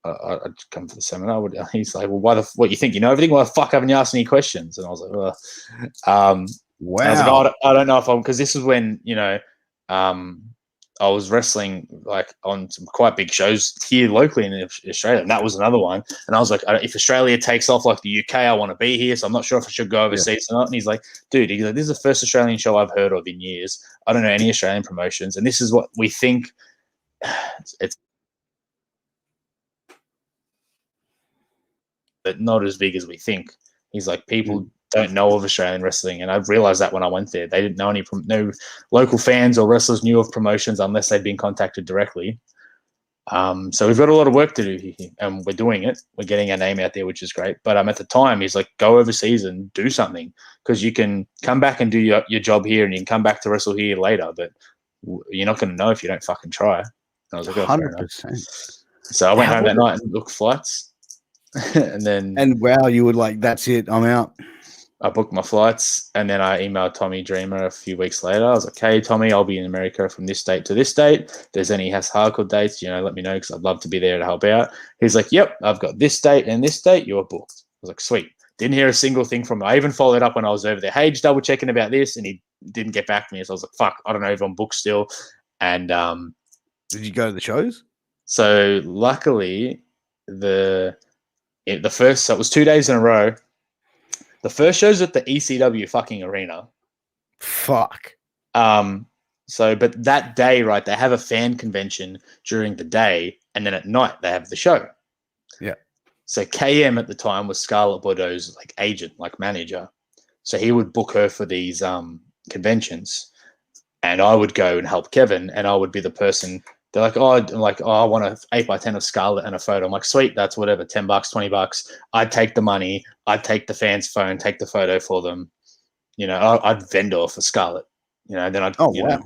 I'd come for the seminar. He's like, well, what, you think you know everything? Why the fuck haven't you asked any questions? And I was like, wow. I was like, I don't know if I'm, because this is when, I was wrestling like on some quite big shows here locally in Australia, and that was another one. And I was like, if Australia takes off like the UK, I want to be here, so I'm not sure if I should go overseas or not. And he's like, dude, this is the first Australian show I've heard of in years. I don't know any Australian promotions, and this is what we think. It's but not as big as we think. He's like, people don't know of Australian wrestling, and I realized that when I went there, they didn't know no local fans or wrestlers knew of promotions unless they'd been contacted directly. So we've got a lot of work to do here, and we're doing it. We're getting our name out there, which is great. But at the time, he's like, go overseas and do something, because you can come back and do your job here, and you can come back to wrestle here later, but you're not going to know if you don't fucking try. And I was like, 100%. So I went home that night and booked flights. And wow, you would like, that's it, I'm out. I booked my flights, and then I emailed Tommy Dreamer a few weeks later. I was like, "Hey, Tommy, I'll be in America from this date to this date. If there's any hardcore dates, let me know because I'd love to be there to help out." He's like, "Yep, I've got this date and this date. You're booked." I was like, "Sweet." Didn't hear a single thing from him. I even followed up when I was over there. Hey, just double checking about this, and he didn't get back to me. So I was like, "Fuck, I don't know if I'm booked still." And Did you go to the shows? so luckily, the first, so it was 2 days in a row. The first show's at the ECW fucking arena. Fuck. But that day, right, they have a fan convention during the day, and then at night they have the show. Yeah. So KM at the time was Scarlett Bordeaux's like agent, like manager. So he would book her for these conventions, and I would go and help Kevin, and I would be the person. They're like, I want an 8x10 of Scarlett and a photo. I'm like, sweet, that's whatever, $10, $20. I'd take the money. I'd take the fan's phone, take the photo for them. I'd vendor for Scarlett. Then I'd, wow.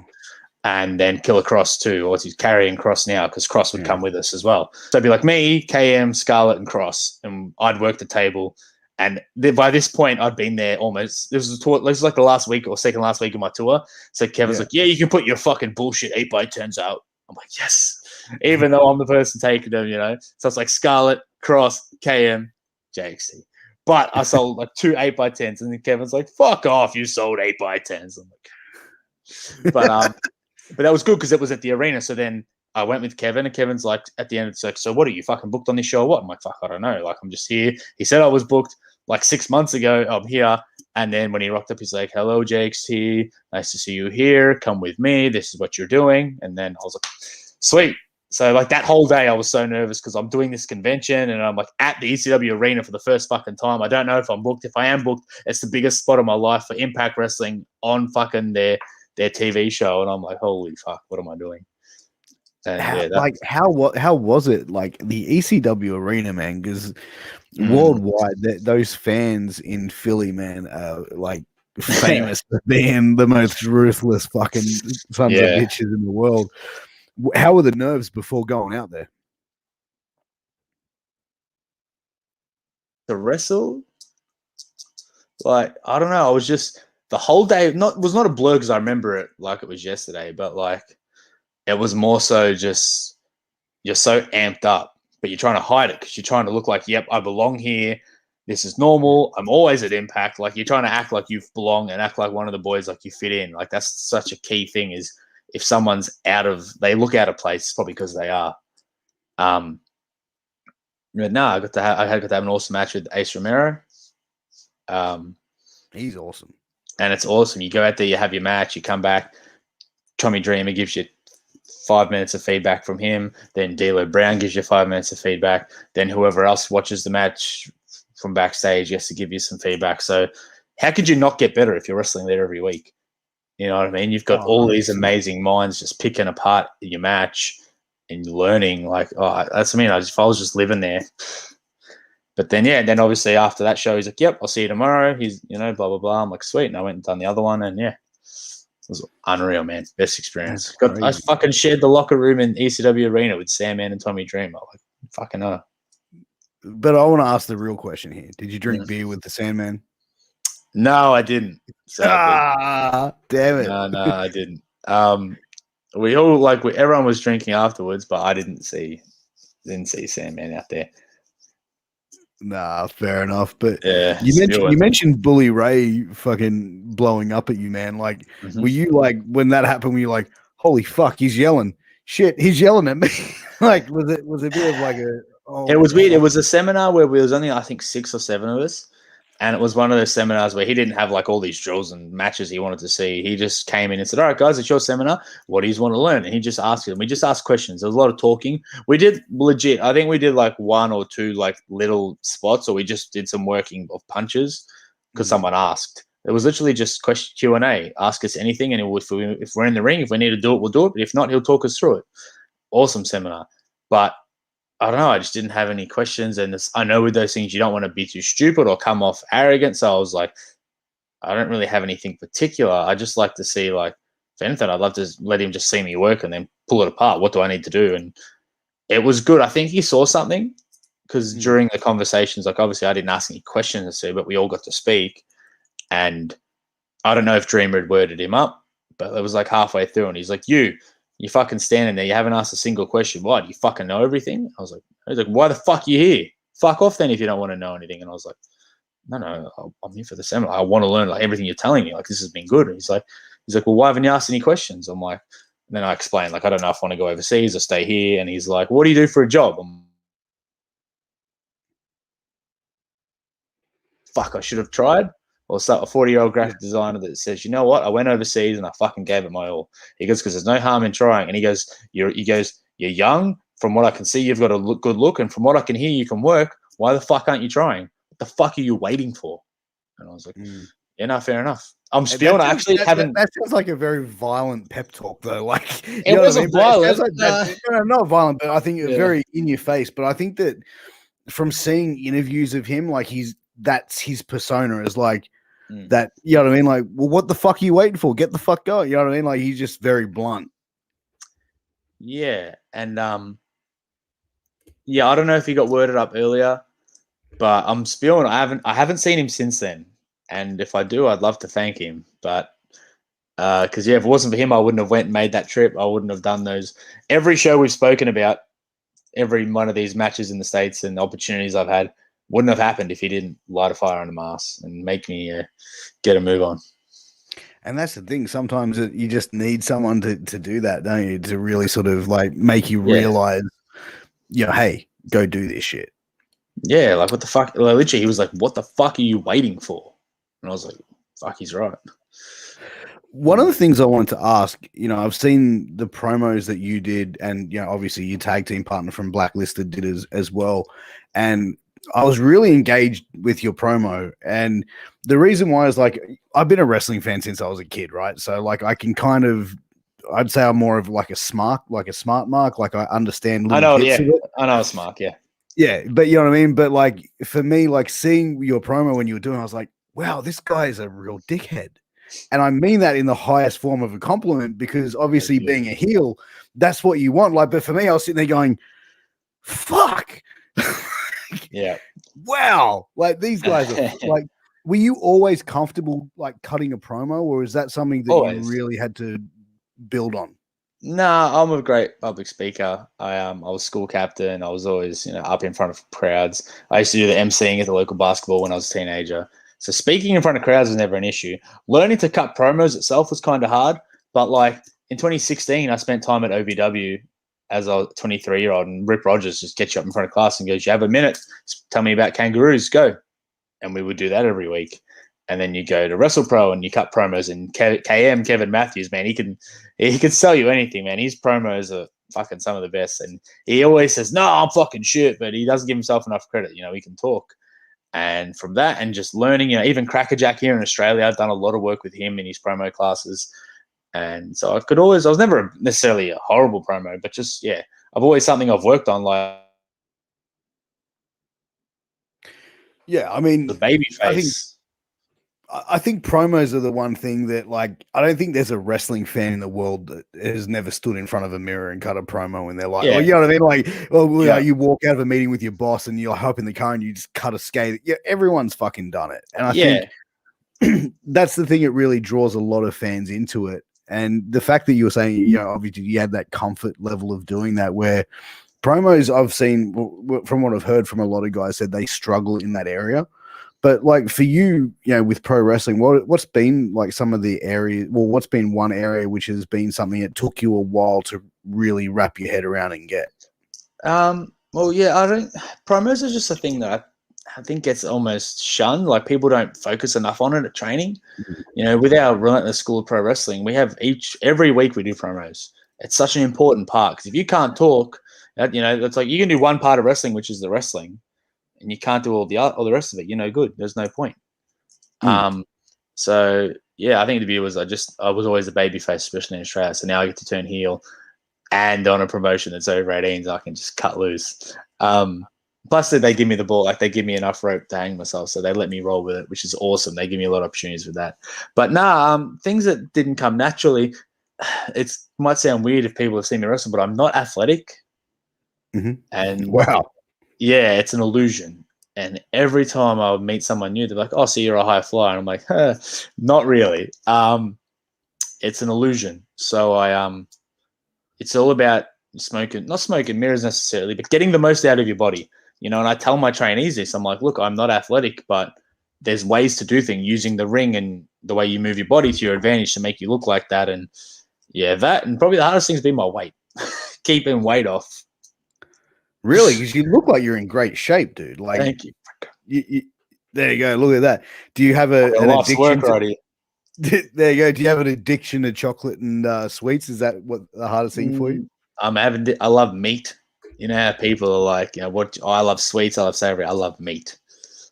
And then Killer Cross too, or he's carrying Cross now because Cross would come with us as well. So it'd be like me, KM, Scarlett, and Cross, and I'd work the table. And by this point, I'd been there almost. This was like the last week or second last week of my tour. So Kevin's like, "Yeah, you can put your fucking bullshit 8x10s out." I'm like, "Yes," even though I'm the person taking them, So it's like Scarlett, Cross, KM, JXT. But I sold like 2 8x10s, and then Kevin's like, "Fuck off, you sold 8x10s." I'm like, but that was good because it was at the arena. So then I went with Kevin, and Kevin's like, at the end, it's like, "So what, are you fucking booked on this show or what?" I'm like, "Fuck, I don't know. Like, I'm just here." He said I was booked like 6 months ago. I'm here. And then when he rocked up, he's like, "Hello, JXT. Nice to see you here. Come with me. This is what you're doing." And then I was like, sweet. So like that whole day I was so nervous because I'm doing this convention and I'm like at the ECW arena for the first fucking time. I don't know if I'm booked. If I am booked, it's the biggest spot of my life for Impact Wrestling on fucking their TV show. And I'm like, holy fuck, what am I doing? And how was it like the ECW arena, man? Because worldwide, those fans in Philly, man, are like famous for being the most ruthless fucking sons of bitches in the world. How were the nerves before going out there? To wrestle, like, I don't know. I was just the whole day. Was not a blur because I remember it like it was yesterday, but like it was more so just you're so amped up, but you're trying to hide it because you're trying to look like, yep, I belong here. This is normal. I'm always at Impact. Like you're trying to act like you belong and act like one of the boys, like you fit in. Like that's such a key thing is if someone's they look out of place, it's probably because they are. But no, I got to have an awesome match with Ace Romero. He's awesome. And it's awesome. You go out there, you have your match, you come back. Tommy Dreamer gives you 5 minutes of feedback from him. Then D'Lo Brown gives you 5 minutes of feedback. Then whoever else watches the match from backstage has to give you some feedback. So how could you not get better if you're wrestling there every week? You know what I mean? You've got all these amazing minds just picking apart your match and learning. Like, that's what I mean. If I was just living there. But then, then obviously after that show, he's like, "Yep, I'll see you tomorrow." He's, blah, blah, blah. I'm like, sweet. And I went and done the other one. And it was unreal, man. Best experience. I fucking shared the locker room in ECW Arena with Sandman and Tommy Dreamer. Like, fucking hell. But I want to ask the real question here. Did you drink beer with the Sandman? No, I didn't. Damn it. No, I didn't. We all everyone was drinking afterwards, but I didn't see Sandman out there. Nah, fair enough. But you mentioned Bully Ray fucking blowing up at you, man. Like, were you like, when that happened, were you like, holy fuck, he's yelling? Shit, he's yelling at me. Like, was it a bit of like it was weird. It was a seminar where there was only, I think, 6 or 7 of us. And it was one of those seminars where he didn't have like all these drills and matches he wanted to see. He just came in and said, "All right, guys, it's your seminar. What do you want to learn?" And he just asked them. We just asked questions. There was a lot of talking. We did legit. I think we did like 1 or 2 like little spots, or we just did some working of punches because someone asked. It was literally just question Q&A. Ask us anything, and if we're in the ring, if we need to do it, we'll do it. But if not, he'll talk us through it. Awesome seminar. But I don't know. I just didn't have any questions. And I know with those things, you don't want to be too stupid or come off arrogant. So I was like, I don't really have anything particular. I just like to see, like, if anything, I'd love to let him just see me work and then pull it apart. What do I need to do? And it was good. I think he saw something because during the conversations, like, obviously I didn't ask any questions, but we all got to speak. And I don't know if Dreamer had worded him up, but it was like halfway through, and he's like, you fucking standing there. You haven't asked a single question. Why? Do you fucking know everything? He's like, why the fuck are you here? Fuck off then if you don't want to know anything. And I was like, no, I'm here for the seminar. I want to learn like everything you're telling me. Like, this has been good. And he's like, well, why haven't you asked any questions? I'm like, and then I explained, like, I don't know if I want to go overseas or stay here. And he's like, what do you do for a job? Fuck, I should have tried. Or a 40-year-old graphic designer that says, you know what? I went overseas and I fucking gave it my all. He goes, because there's no harm in trying. And he goes, you're young. From what I can see, you've got a good look. And from what I can hear, you can work. Why the fuck aren't you trying? What the fuck are you waiting for? And I was like, yeah, no, fair enough. I'm spewing. I actually haven't. That sounds like a very violent pep talk, though. Like, it wasn't violent. Not violent, but I think very in your face. But I think that from seeing interviews of him, like that's his persona is like that. You know what I mean? Like, well, what the fuck are you waiting for? Get the fuck going. You know what I mean? Like, he's just very blunt. Yeah, and yeah, I don't know if he got worded up earlier, but I'm spewing. I haven't seen him since then. And if I do, I'd love to thank him. But because if it wasn't for him, I wouldn't have went and made that trip. I wouldn't have done those. Every show we've spoken about, every one of these matches in the States and opportunities I've had wouldn't have happened if he didn't light a fire under my ass and make me get a move on. And that's the thing. Sometimes you just need someone to do that, don't you? To really sort of like make you realize, hey, go do this shit. Yeah, like what the fuck? Like, literally, he was like, what the fuck are you waiting for? And I was like, fuck, he's right. One of the things I wanted to ask, I've seen the promos that you did, and obviously your tag team partner from Blacklisted did as well. And I was really engaged with your promo. And the reason why is like I've been a wrestling fan since I was a kid, right? So like I can kind of I'd say I'm more of like a smart mark. Like I understand I know, yeah. I know a smart, yeah. Yeah, but you know what I mean? But like for me, like seeing your promo when you were doing it, I was like, wow, this guy is a real dickhead. And I mean that in the highest form of a compliment, because obviously being a heel, that's what you want. Like, but for me, I was sitting there going, fuck. Yeah. Wow. Like these guys are like, were you always comfortable like cutting a promo, or is that something that you really had to build on? Nah, I'm a great public speaker. I was school captain. I was always, up in front of crowds. I used to do the emceeing at the local basketball when I was a teenager. So speaking in front of crowds was never an issue. Learning to cut promos itself was kind of hard. But like in 2016, I spent time at OVW as a 23-year-old, and Rip Rogers just gets you up in front of class and goes, you have a minute, tell me about kangaroos, go. And we would do that every week. And then you go to WrestlePro and you cut promos. And Kevin Matthews, man, he can sell you anything, man. His promos are fucking some of the best. And he always says, no, I'm fucking shit, but he doesn't give himself enough credit. He can talk. And from that and just learning, even Crackerjack here in Australia, I've done a lot of work with him in his promo classes. And so I was never necessarily a horrible promo, but just, I've always something I've worked on, like. Yeah, I mean, the baby face. I think promos are the one thing that, like, I don't think there's a wrestling fan in the world that has never stood in front of a mirror and cut a promo in their life. Well, you know what I mean? Like, you walk out of a meeting with your boss and you're hoping the car and you just cut a skate. Yeah, everyone's fucking done it. And I think that's the thing that really draws a lot of fans into it. And the fact that you were saying, obviously you had that comfort level of doing that, where promos I've seen, from what I've heard from a lot of guys, said they struggle in that area. But like for you, with pro wrestling, what's been like some of the areas? Well, what's been one area which has been something that took you a while to really wrap your head around and get? Well, yeah, promos are just a thing that I think gets almost shunned. Like people don't focus enough on it at training. With our Relentless School of Pro Wrestling, we have every week we do promos. It's such an important part, because if you can't talk, it's like you can do one part of wrestling, which is the wrestling, and you can't do all the rest of it, you're no good. There's no point. So yeah, I think the view was I was always a babyface, especially in Australia. So now I get to turn heel, and on a promotion that's over 18s, I can just cut loose. Plus, they give me the ball, like they give me enough rope to hang myself, so they let me roll with it, which is awesome. They give me a lot of opportunities with that. But things that didn't come naturally. It might sound weird if people have seen me wrestle, but I'm not athletic. Mm-hmm. And wow. Yeah, it's an illusion. And every time I would meet someone new, they're like, "Oh, so you're a high flyer?" And I'm like, "Not really. It's an illusion." So it's all about not smoking mirrors necessarily, but getting the most out of your body. And I tell my trainees this. I'm like, "Look, I'm not athletic, but there's ways to do things using the ring and the way you move your body to your advantage to make you look like that." And yeah, that, and probably the hardest thing's been my weight, keeping weight off. Really? Because you look like you're in great shape, dude. Like, Thank you. there you go. Look at that. Do you have an Life's addiction? work right here. There you go. Do you have an addiction to chocolate and sweets? Is that what the hardest thing for you? I love meat. You know how people are like, I love sweets, I love savory, I love meat.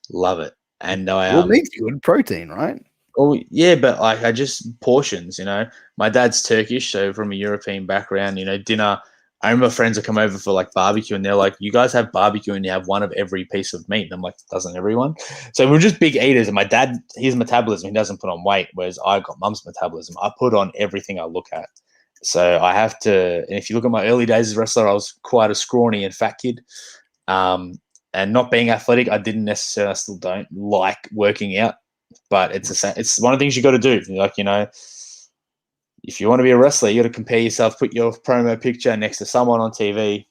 Love it. And meat's good protein, right? Oh yeah, but like I just portions, My dad's Turkish, so from a European background, dinner. I remember friends that come over for like barbecue and they're like, "You guys have barbecue and you have one of every piece of meat." And I'm like, "Doesn't everyone?" So we're just big eaters. And my dad, his metabolism, he doesn't put on weight, whereas I got mum's metabolism. I put on everything I look at. So I have to, and if you look at my early days as a wrestler, I was quite a scrawny and fat kid. And not being athletic, I still don't like working out, but it's one of the things you got to do. Like, if you want to be a wrestler, you got to compare yourself, put your promo picture next to someone on TV,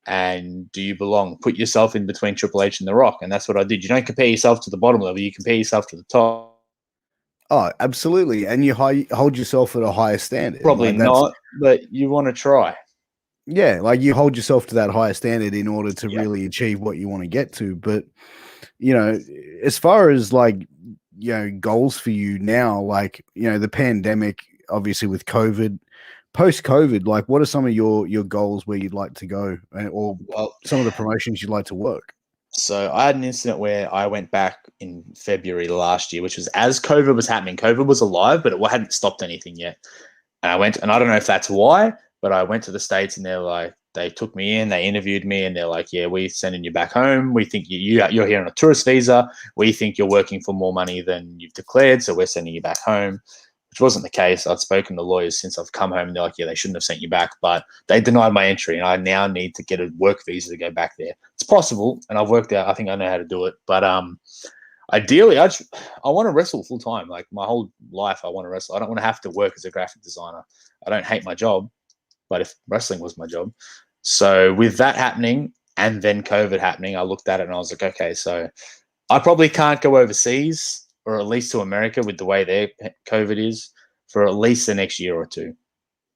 and do you belong? Put yourself in between Triple H and The Rock. And that's what I did. You don't compare yourself to the bottom level, you compare yourself to the top. Oh, absolutely. And you hold yourself at a higher standard. Probably not, but you want to try. Yeah, like you hold yourself to that higher standard in order to really achieve what you want to get to. But, as far as like, goals for you now, like, the pandemic, obviously with COVID, post-COVID, like what are some of your goals where you'd like to go, or some of the promotions you'd like to work? So I had an incident where I went back in February last year, which was as COVID was happening. COVID was alive, but it hadn't stopped anything yet. And I went, and I don't know if that's why, but I went to the States and they're like, they took me in, they interviewed me, and they're like, "Yeah, we're sending you back home. We think you're here on a tourist visa. We think you're working for more money than you've declared, so we're sending you back home," which wasn't the case. I'd spoken to lawyers since I've come home, and they're like, "Yeah, they shouldn't have sent you back," but they denied my entry, and I now need to get a work visa to go back there. It's possible, and I've worked out. I think I know how to do it, but ideally, I want to wrestle full time. Like my whole life, I want to wrestle. I don't want to have to work as a graphic designer. I don't hate my job, but if wrestling was my job. So with that happening and then COVID happening, I looked at it and I was like, okay, so I probably can't go overseas or at least to America with the way their COVID is for at least the next year or two.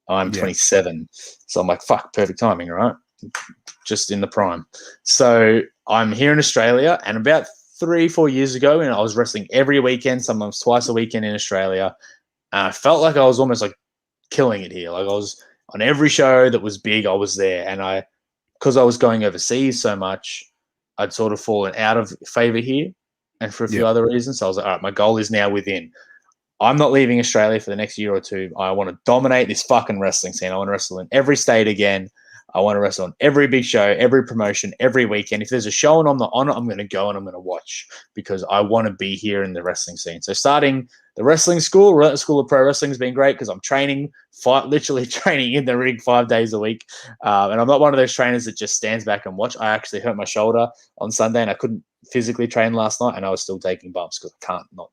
I'm 27. So I'm like, fuck, perfect timing, right? Just in the prime. So I'm here in Australia, and about 3-4 years ago, and I was wrestling every weekend, sometimes twice a weekend in Australia. And I felt like I was almost like killing it here. Like I was on every show that was big, I was there. And because I was going overseas so much, I'd sort of fallen out of favor here and for a few other reasons. So I was like, all right, my goal is now within. I'm not leaving Australia for the next year or two. I want to dominate this fucking wrestling scene. I want to wrestle in every state again. I want to wrestle on every big show, every promotion, every weekend. If there's a show and I'm not on it, I'm going to go and I'm going to watch because I want to be here in the wrestling scene. So starting the wrestling school, School of Pro Wrestling has been great because I'm literally training in the ring 5 days a week. And I'm not one of those trainers that just stands back and watch. I actually hurt my shoulder on Sunday and I couldn't physically train last night and I was still taking bumps because I can't not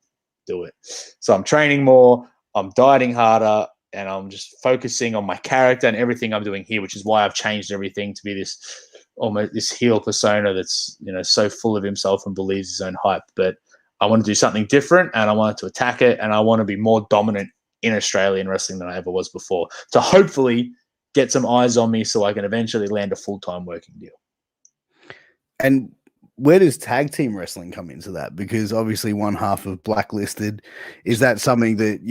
do it. So I'm training more, I'm dieting harder, and I'm just focusing on my character and everything I'm doing here, which is why I've changed everything to be this heel persona that's, so full of himself and believes his own hype. But I want to do something different and I wanted to attack it, and I want to be more dominant in Australian wrestling than I ever was before to hopefully get some eyes on me so I can eventually land a full-time working deal. And where does tag team wrestling come into that? Because obviously one half of Blacklisted, is that something that,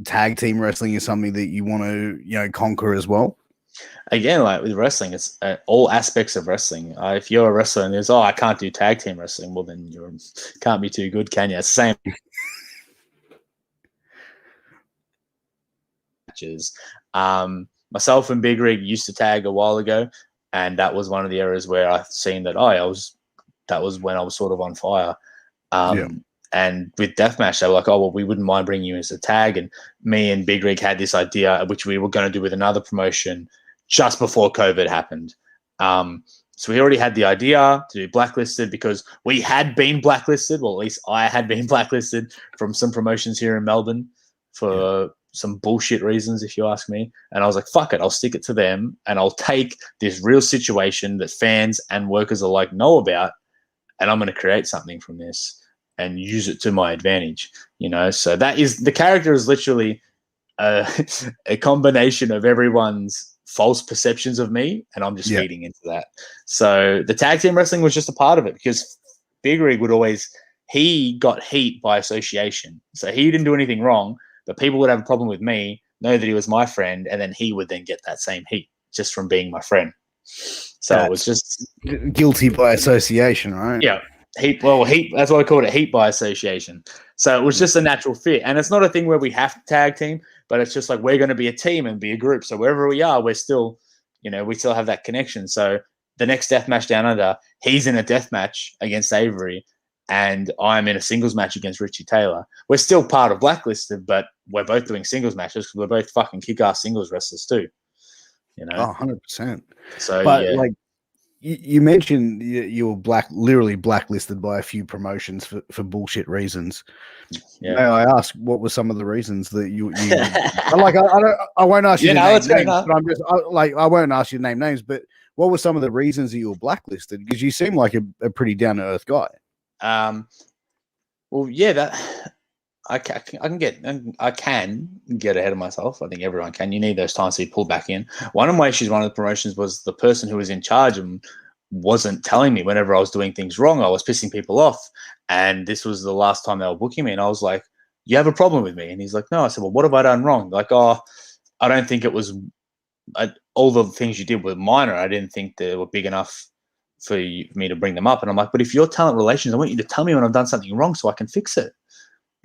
tag team wrestling is something that you want to, conquer as well? Again, like with wrestling, it's all aspects of wrestling. If you're a wrestler and there's, I can't do tag team wrestling, well, then you can't be too good, can you? It's the same. Matches. Myself and Big Rig used to tag a while ago, and that was one of the areas where I've seen that, that was when I was sort of on fire. And with Deathmatch, they were like, "Oh, well, we wouldn't mind bringing you as a tag." And me and Big Rig had this idea, which we were going to do with another promotion just before COVID happened. So we already had the idea to do Blacklisted because we had been blacklisted. Well, at least I had been blacklisted from some promotions here in Melbourne for some bullshit reasons, if you ask me. And I was like, fuck it, I'll stick it to them and I'll take this real situation that fans and workers alike know about, and I'm going to create something from this and use it to my advantage, So that is, the character is literally a combination of everyone's false perceptions of me, and I'm just feeding into that. So the tag team wrestling was just a part of it because Big Rig he got heat by association. So he didn't do anything wrong, but people would have a problem with me, know that he was my friend, and then he would then get that same heat just from being my friend. So it was just guilty by association, right? Yeah. Heat. That's what I called it, heat by association. So it was just a natural fit. And it's not a thing where we have to tag team, but it's just like we're going to be a team and be a group. So wherever we are, we're still, we still have that connection. So the next death match down under, he's in a death match against Avery, and I'm in a singles match against Richie Taylor. We're still part of Blacklisted, but we're both doing singles matches because we're both fucking kick-ass singles wrestlers too. 100%. So, but like you mentioned, you were literally blacklisted by a few promotions for bullshit reasons. Yeah. May I ask, what were some of the reasons that you like? I won't ask you to name names, but I won't ask you to name names. But what were some of the reasons that you were blacklisted? Because you seem like a pretty down to earth guy. Well, yeah, that I can get ahead of myself. I think everyone can. You need those times to be pulled back in. One of my issues, one of the promotions, was the person who was in charge and wasn't telling me whenever I was doing things wrong. I was pissing people off, and this was the last time they were booking me. And I was like, "You have a problem with me?" And he's like, "No." I said, "Well, what have I done wrong?" Like, "Oh, I don't think it was all the things you did were minor. I didn't think they were big enough for me to bring them up." And I'm like, "But if you're talent relations, I want you to tell me when I've done something wrong so I can fix it."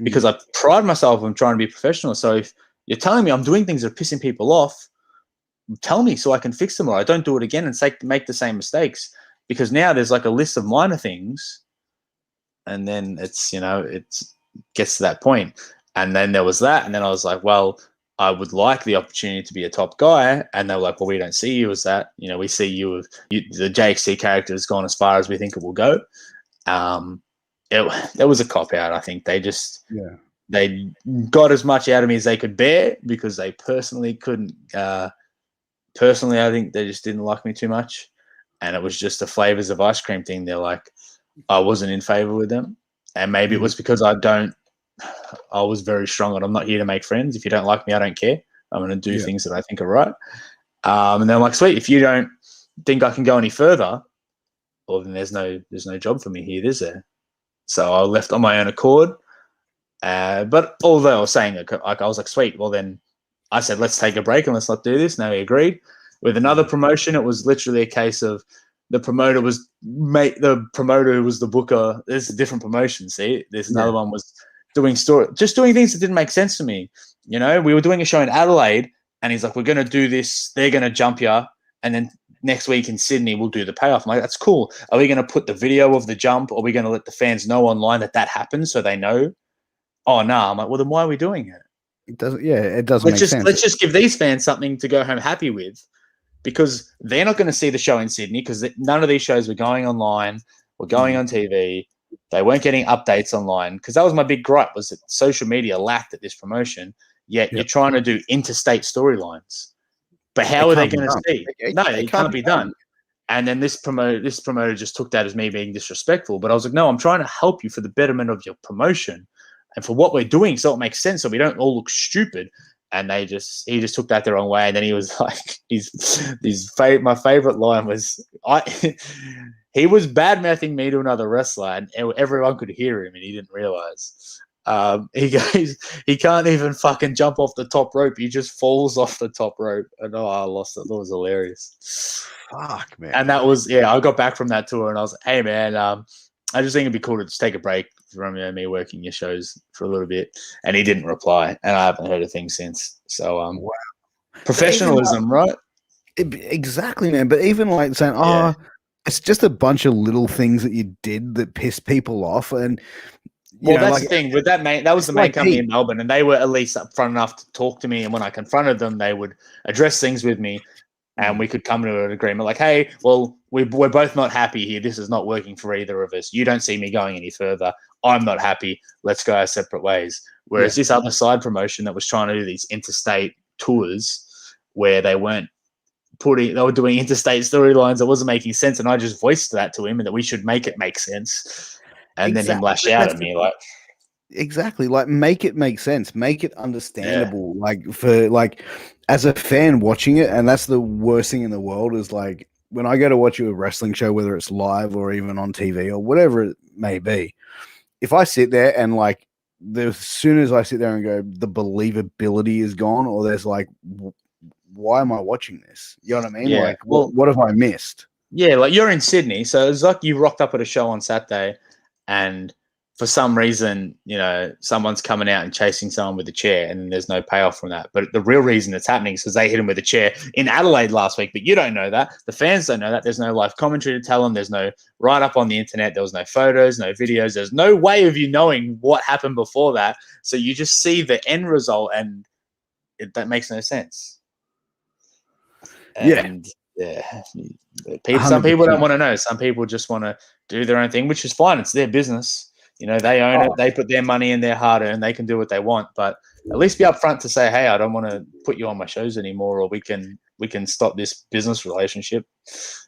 Because I pride myself on trying to be professional. So if you're telling me I'm doing things that are pissing people off, tell me so I can fix them, or I don't do it again and make the same mistakes. Because now there's like a list of minor things, and then it's, it gets to that point. And then there was that, and then I was like, well, I would like the opportunity to be a top guy. And they were like, well, we don't see you as that. We see you as the JXT character has gone as far as we think it will go. It was a cop-out. I think they got as much out of me as they could bear because they personally couldn't. Personally, I think they just didn't like me too much, and it was just a flavors of ice cream thing. They're like, I wasn't in favor with them, and maybe it was because I was very strong on I'm not here to make friends. If you don't like me, I don't care. I'm going to do things that I think are right. And then I'm like, sweet, if you don't think I can go any further, well, then there's no job for me here, is there? So I left on my own accord. But although I was saying, I was like, sweet, well then I said, let's take a break and let's not do this. Now we agreed. With another promotion, it was literally a case of the promoter who was the booker. There's a different promotion, see? There's another one was doing things that didn't make sense to me. We were doing a show in Adelaide, and he's like, we're going to do this. They're going to jump you. And then next week in Sydney, we'll do the payoff. I'm like, that's cool. Are we going to put the video of the jump, or are we going to let the fans know online that happens so they know? Oh, no. I'm like, well, then why are we doing it? It doesn't make sense. Let's just give these fans something to go home happy with, because they're not going to see the show in Sydney because none of these shows were going online or going on TV. They weren't getting updates online, because that was my big gripe, was that social media lacked at this promotion, yet you're trying to do interstate storylines. But how are they going to see? It can't be done. And then this promoter just took that as me being disrespectful. But I was like, no, I'm trying to help you for the betterment of your promotion and for what we're doing, so it makes sense, so we don't all look stupid. And he just took that the wrong way. And then he was like, my favorite line was, he was bad mouthing me to another wrestler, and everyone could hear him, and he didn't realize. He goes, he can't even fucking jump off the top rope. He just falls off the top rope. And I lost it. That was hilarious. Fuck, man. And that was, I got back from that tour and I was like, hey, man, I just think it'd be cool to just take a break from me working your shows for a little bit. And he didn't reply, and I haven't heard a thing since. So, wow. Professionalism, right? Exactly, man. But even like saying, it's just a bunch of little things that you did that piss people off. And that's the thing with that main. That was the main company in Melbourne, and they were at least upfront enough to talk to me. And when I confronted them, they would address things with me. and we could come to an agreement like, hey, well, we're both not happy here. This is not working for either of us. You don't see me going any further. I'm not happy. Let's go our separate ways. Whereas this other side promotion that was trying to do these interstate tours where they were doing interstate storylines that wasn't making sense. And I just voiced that to him and that we should make it make sense. And then he lashed out at me like, exactly, like make it make sense, make it understandable, like as a fan watching it. And that's the worst thing in the world is like when I go to watch a wrestling show, whether it's live or even on TV or whatever it may be, if I sit there and like as soon as I sit there and go, the believability is gone, or there's like, why am I watching this? You know what I mean? Like, what have I missed? Yeah, like you're in Sydney, so it's like you rocked up at a show on Saturday, and for some reason, you know, someone's coming out and chasing someone with a chair, and there's no payoff from that. But the real reason it's happening is because they hit him with a chair in Adelaide last week. But you don't know that. The fans don't know that. There's no live commentary to tell them. There's no write-up on the internet. There was no photos, no videos. There's no way of you knowing what happened before that. So you just see the end result, and that makes no sense. And some people don't want to know. Some people just want to do their own thing, which is fine. It's their business. You know, they own it. They put their money in, their hard earned. They can do what they want, but at least be upfront to say, "Hey, I don't want to put you on my shows anymore, or we can stop this business relationship."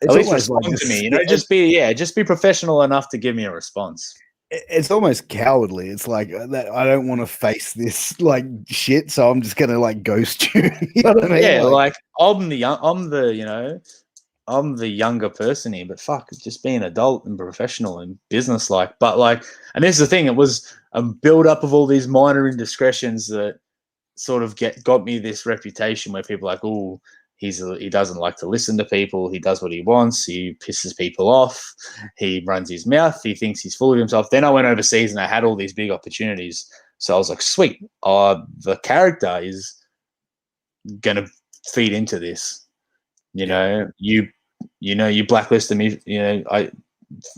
At least respond to me. You know, just be professional enough to give me a response. It's almost cowardly. It's like that. I don't want to face this like shit, so I'm just gonna like ghost you. You know what I mean? Yeah, like I'm the younger person here, but fuck, just be an adult and professional and business-like. But like, and this is the thing, it was a build-up of all these minor indiscretions that sort of got me this reputation where people are like, oh, he doesn't like to listen to people, he does what he wants, he pisses people off, he runs his mouth, he thinks he's full of himself. Then I went overseas and I had all these big opportunities. So I was like, sweet, the character is gonna feed into this. You blacklisted me.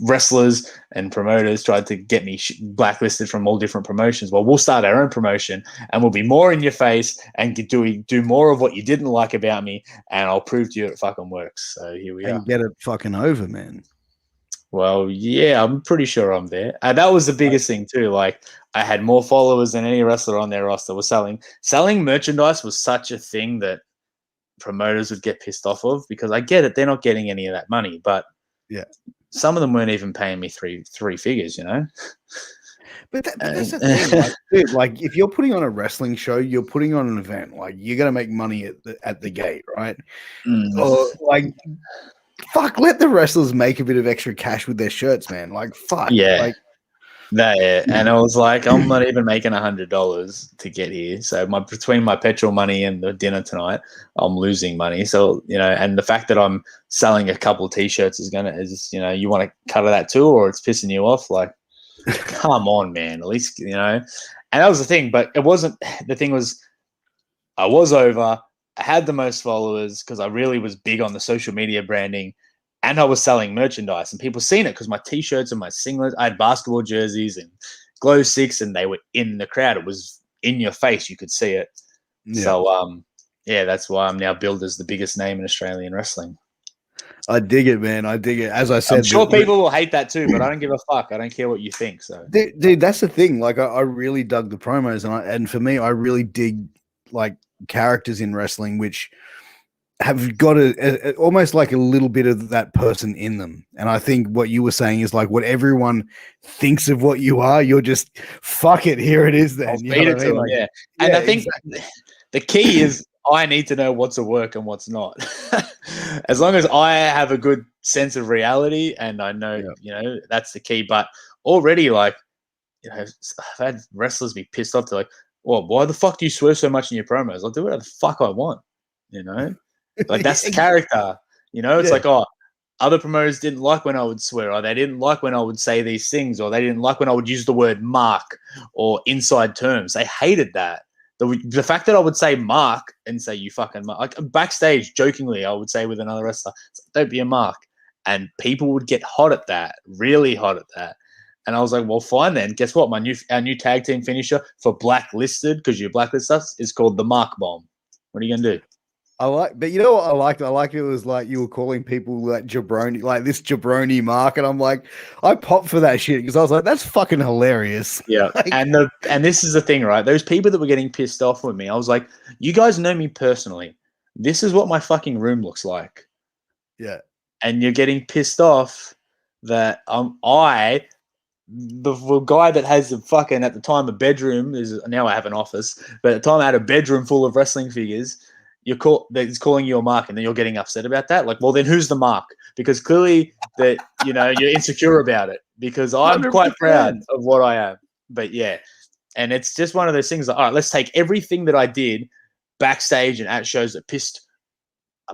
Wrestlers and promoters tried to get me blacklisted from all different promotions. Well, we'll start our own promotion and we'll be more in your face and do more of what you didn't like about me, and I'll prove to you it fucking works. So here we are. And get it fucking over, man. Well, yeah, I'm pretty sure I'm there. That was the biggest thing too. Like, I had more followers than any wrestler on their roster was selling merchandise was such a thing that promoters would get pissed off of, because I get it, they're not getting any of that money, but some of them weren't even paying me three figures, you know. But that's the thing, like, dude, like if you're putting on a wrestling show, you're putting on an event, like you're gonna make money at the gate, right? Or like, fuck, let the wrestlers make a bit of extra cash with their shirts, man. Like, fuck, like. And I was like, I'm not even making $100 to get here. So between my petrol money and the dinner tonight, I'm losing money. So, you know, and the fact that I'm selling a couple of T-shirts is you want to cut that too, or it's pissing you off. Like, come on, man. At least, you know. And that was the thing. But it wasn't. The thing was, I was over. I had the most followers because I really was big on the social media branding. And I was selling merchandise, and people seen it because my T-shirts and my singlets, I had basketball jerseys and glow sticks, and they were in the crowd. It was in your face. You could see it. Yeah. So, that's why I'm now billed as the biggest name in Australian wrestling. I dig it, man. I dig it. As I said, I'm sure people will hate that too, but I don't give a fuck. I don't care what you think. So, dude, that's the thing. Like, I really dug the promos, and for me, I really dig like characters in wrestling, which have got almost like a little bit of that person in them. And I think what you were saying is like what everyone thinks of what you are, you're just, fuck it, here it is then. You know what I mean? Like, and I think the key is I need to know what's a work and what's not. As long as I have a good sense of reality and I know, you know, that's the key. But already, like, you know, I've had wrestlers be pissed off to like, well, why the fuck do you swear so much in your promos? I'll do whatever the fuck I want, you know? Like, that's the character, you know. It's like, oh, other promoters didn't like when I would swear, or they didn't like when I would say these things, or they didn't like when I would use the word mark or inside terms. They hated that. The fact that I would say mark and say you fucking mark, like backstage jokingly, I would say with another wrestler, don't be a mark, and people would get hot at that, really hot at that. And I was like, well, fine then. Guess what? Our new tag team finisher for blacklisted, because you blacklist us, is called the Mark Bomb. What are you gonna do? but you know what I liked? I liked it was like you were calling people like jabroni, like this jabroni mark, and I'm like, I popped for that shit because I was like, that's fucking hilarious. Yeah, Like, and this is the thing, right? Those people that were getting pissed off with me, I was like, you guys know me personally. This is what my fucking room looks like, yeah, and you're getting pissed off that the guy that has a fucking at the time a bedroom is now I have an office, but at the time I had a bedroom full of wrestling figures. That's calling you a mark, and then you're getting upset about that. Like, well, then who's the mark? Because clearly that you're insecure about it. Because I'm quite proud 100%. of what I am. But yeah, and it's just one of those things. Like, all right, let's take everything that I did backstage and at shows that pissed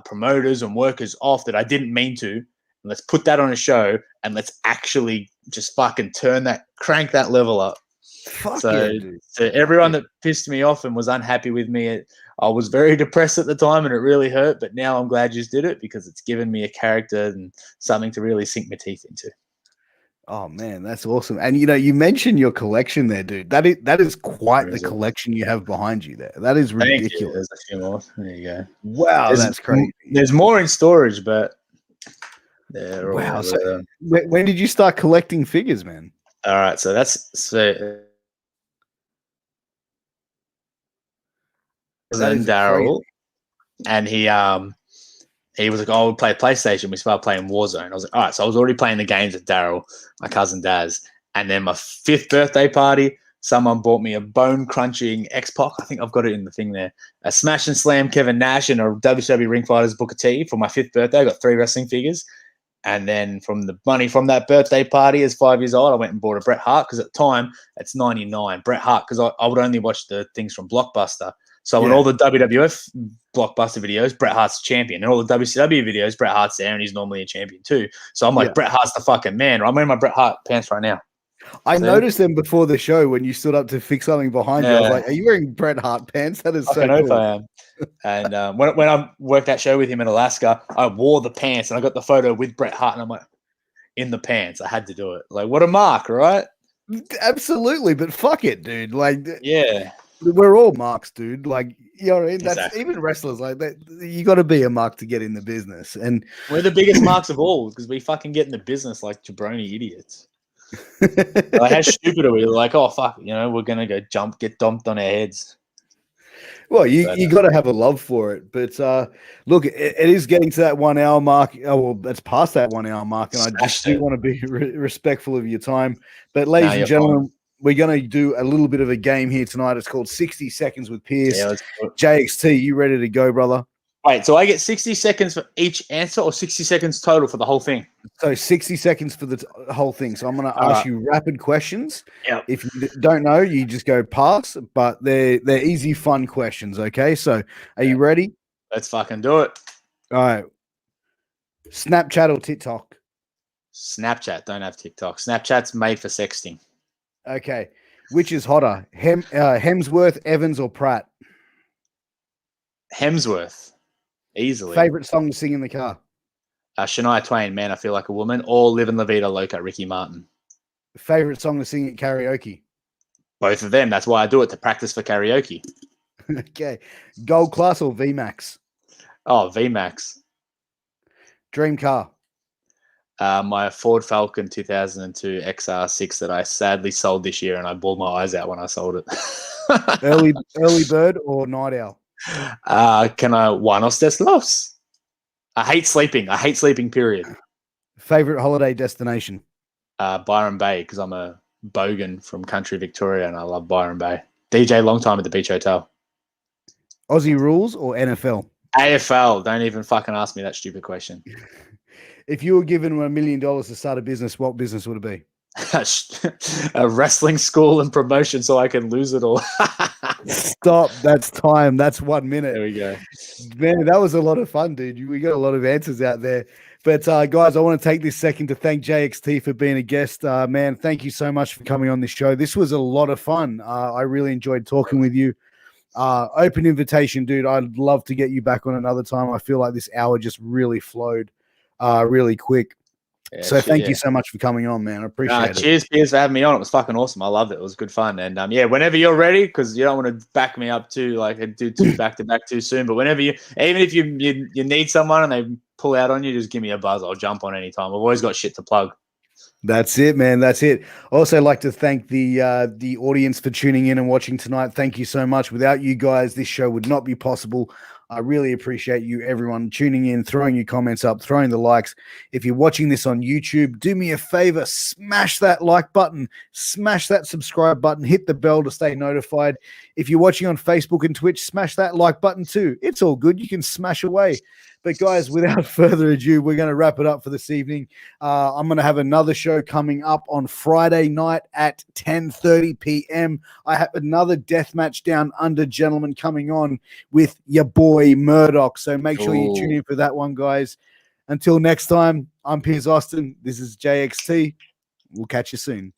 promoters and workers off that I didn't mean to, and let's put that on a show, and let's actually just fucking crank that level up. Fuck So, yeah, dude. to everyone that pissed me off and was unhappy with me, I was very depressed at the time and it really hurt. But now I'm glad you did it because it's given me a character and something to really sink my teeth into. Oh man, that's awesome. And you mentioned your collection there, dude. That is quite the collection you have behind you there. That is ridiculous. There's a few more. There you go. Wow, that's crazy. There's more in storage, but wow. So when did you start collecting figures, man? All right, so Daryl, and he was like, "Oh, we play PlayStation." We started playing Warzone. I was like, "All right." So I was already playing the games with Daryl, my cousin Daz, and then my 5th birthday party, someone bought me a bone-crunching X-Pac. I think I've got it in the thing there. A Smash and Slam Kevin Nash and a WWE Ring Fighters Booker T for my 5th birthday. I got 3 wrestling figures. And then from the money from that birthday party as 5 years old, I went and bought a Bret Hart because at the time, it's 99. Bret Hart, because I would only watch the things from Blockbuster. So in all the WWF Blockbuster videos, Bret Hart's champion. And all the WCW videos, Bret Hart's there and he's normally a champion too. So I'm like, Bret Hart's the fucking man. I'm wearing my Bret Hart pants right now. I noticed them before the show when you stood up to fix something behind you. I was like, are you wearing Bret Hart pants? That is so cool. I am. And when I worked that show with him in Alaska, I wore the pants and I got the photo with Bret Hart and I'm like, in the pants. I had to do it. Like, what a mark, right? Absolutely. But fuck it, dude. Like, yeah. We're all marks, dude. Like, you know what I mean? That's exactly. Even wrestlers like that. You got to be a mark to get in the business. And we're the biggest marks of all because we fucking get in the business like jabroni idiots. Like, how stupid are we? Like, oh fuck, we're gonna go get dumped on our heads. Well, you got to have a love for it. But look, it is getting to that 1 hour mark. Oh, well, that's past that 1 hour mark, and I just do want to be respectful of your time. But ladies and gentlemen, we're going to do a little bit of a game here tonight. It's called 60 Seconds with Piers. Yeah, let's do it. JXT, you ready to go, brother? Wait, so I get 60 seconds for each answer or 60 seconds total for the whole thing? So 60 seconds for the whole thing. So I'm going to ask you rapid questions. Yep. If you don't know, you just go pass, but they're easy, fun questions, okay? So are you ready? Let's fucking do it. All right. Snapchat or TikTok? Snapchat. Don't have TikTok. Snapchat's made for sexting. Okay. Which is hotter, Hemsworth, Evans, or Pratt? Hemsworth. Easily. Favorite song to sing in the car? Shania Twain, Man, I Feel Like a Woman, or Livin' La Vida Loca, Ricky Martin. Favorite song to sing at karaoke? Both of them. That's why I do it, to practice for karaoke. Okay. Gold Class or VMAX? Oh, VMAX. Dream car? My Ford Falcon 2002 XR6 that I sadly sold this year, and I bawled my eyes out when I sold it. early bird or night owl? Buenos de los. I hate sleeping, period. Favorite holiday destination? Byron Bay, because I'm a bogan from country Victoria and I love Byron Bay. DJ long time at the Beach Hotel. Aussie rules or NFL? AFL. Don't even fucking ask me that stupid question. If you were given $1 million to start a business, what business would it be? A wrestling school and promotion so I can lose it all. Stop. That's time. That's 1 minute. There we go. Man, that was a lot of fun, dude. We got a lot of answers out there. But guys, I want to take this second to thank JXT for being a guest. Man, thank you so much for coming on this show. This was a lot of fun. I really enjoyed talking with you. Open invitation, dude. I'd love to get you back on another time. I feel like this hour just really flowed really quick. Yeah, So shit, thank yeah. you so much for coming on, man. I appreciate it. Cheers, Piers, for having me on. It was fucking awesome. I loved it. It was good fun. And yeah, whenever you're ready, because you don't want to back me up too, like do two back to back too soon. But whenever even if you need someone and they pull out on you, just give me a buzz. I'll jump on anytime. I've always got shit to plug. That's it, man. That's it. Also, like to thank the audience for tuning in and watching tonight. Thank you so much. Without you guys, this show would not be possible. I really appreciate you, everyone, tuning in, throwing your comments up, throwing the likes. If you're watching this on YouTube, do me a favor, smash that like button, smash that subscribe button, hit the bell to stay notified. If you're watching on Facebook and Twitch, smash that like button too. It's all good. You can smash away. But guys, without further ado, we're going to wrap it up for this evening. I'm going to have another show coming up on Friday night at 10:30 p.m. I have another death match down under, gentlemen, coming on with your boy Murdoch. So make sure you tune in for that one, guys. Until next time, I'm Piers Austin. This is JXT. We'll catch you soon.